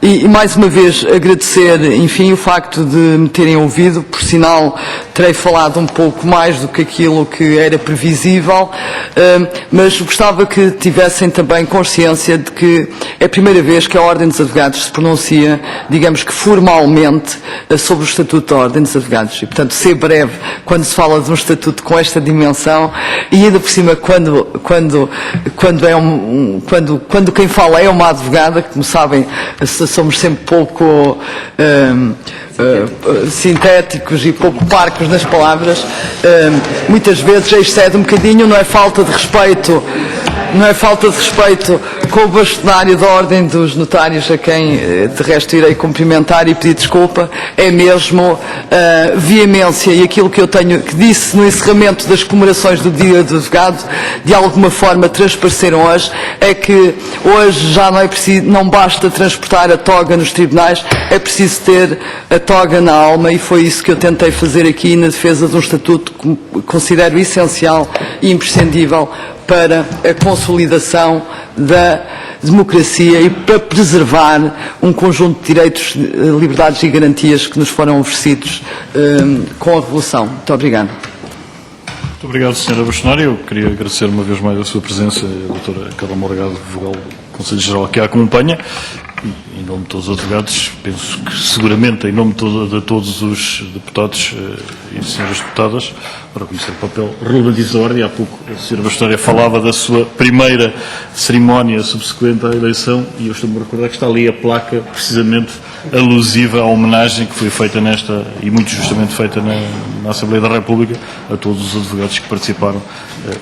E mais uma vez agradecer, enfim, o facto de me terem ouvido. Por sinal, terei falado um pouco mais do que aquilo que era previsível, mas gostava que tivessem também consciência de que é a primeira vez que a Ordem dos Advogados se pronuncia, digamos que formalmente, sobre o Estatuto da Ordem dos Advogados. E, portanto, ser breve quando se fala de um estatuto com esta dimensão, e ainda por cima quando quem fala é uma advogada, que, como sabem, somos sempre pouco sintéticos e pouco parcos nas palavras, muitas vezes excede um bocadinho, não é falta de respeito com o bastonário da Ordem dos Notários, a quem de resto irei cumprimentar e pedir desculpa, é mesmo veemência, e aquilo que que disse no encerramento das comemorações do Dia do Advogado, de alguma forma transpareceram hoje, é que hoje já não é preciso, não basta transportar a toga nos tribunais, é preciso ter a toga na alma, e foi isso que eu tentei fazer aqui na defesa de um estatuto que considero essencial e imprescindível para a consolidação da democracia e para preservar um conjunto de direitos, liberdades e garantias que nos foram oferecidos com a Revolução. Muito obrigado. Muito obrigado, Sra. Bastonária. Eu queria agradecer uma vez mais a sua presença, a doutora Carla Morgado, vogal do Conselho Geral, que a acompanha. E, em nome de todos os advogados, penso que seguramente em nome de todos os deputados e senhoras deputadas, para conhecer o papel relevante da Ordem. Há pouco a Sra. Bastonária falava da sua primeira cerimónia subsequente à eleição, e eu estou-me a recordar que está ali a placa precisamente alusiva à homenagem que foi feita e muito justamente feita na Assembleia da República, a todos os advogados que participaram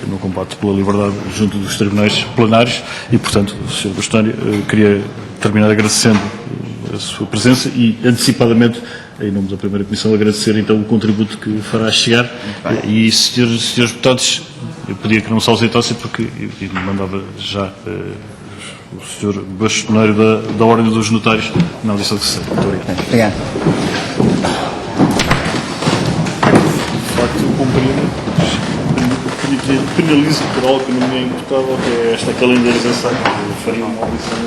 no combate pela liberdade junto dos tribunais plenários. E, portanto, Sr. Bastonário, queria terminar agradecendo a sua presença e, antecipadamente, em nome da Primeira Comissão, agradecer então o contributo que fará chegar. E, senhores deputados, eu pedia que não se ausentassem, porque me mandava já o Sr. Bastonário da Ordem dos Notários na audição de sessão. Muito obrigado. Obrigado. De facto, eu compreendo. Penalizo por algo que não me é imputável, que é esta calendarização. Eu faria uma audição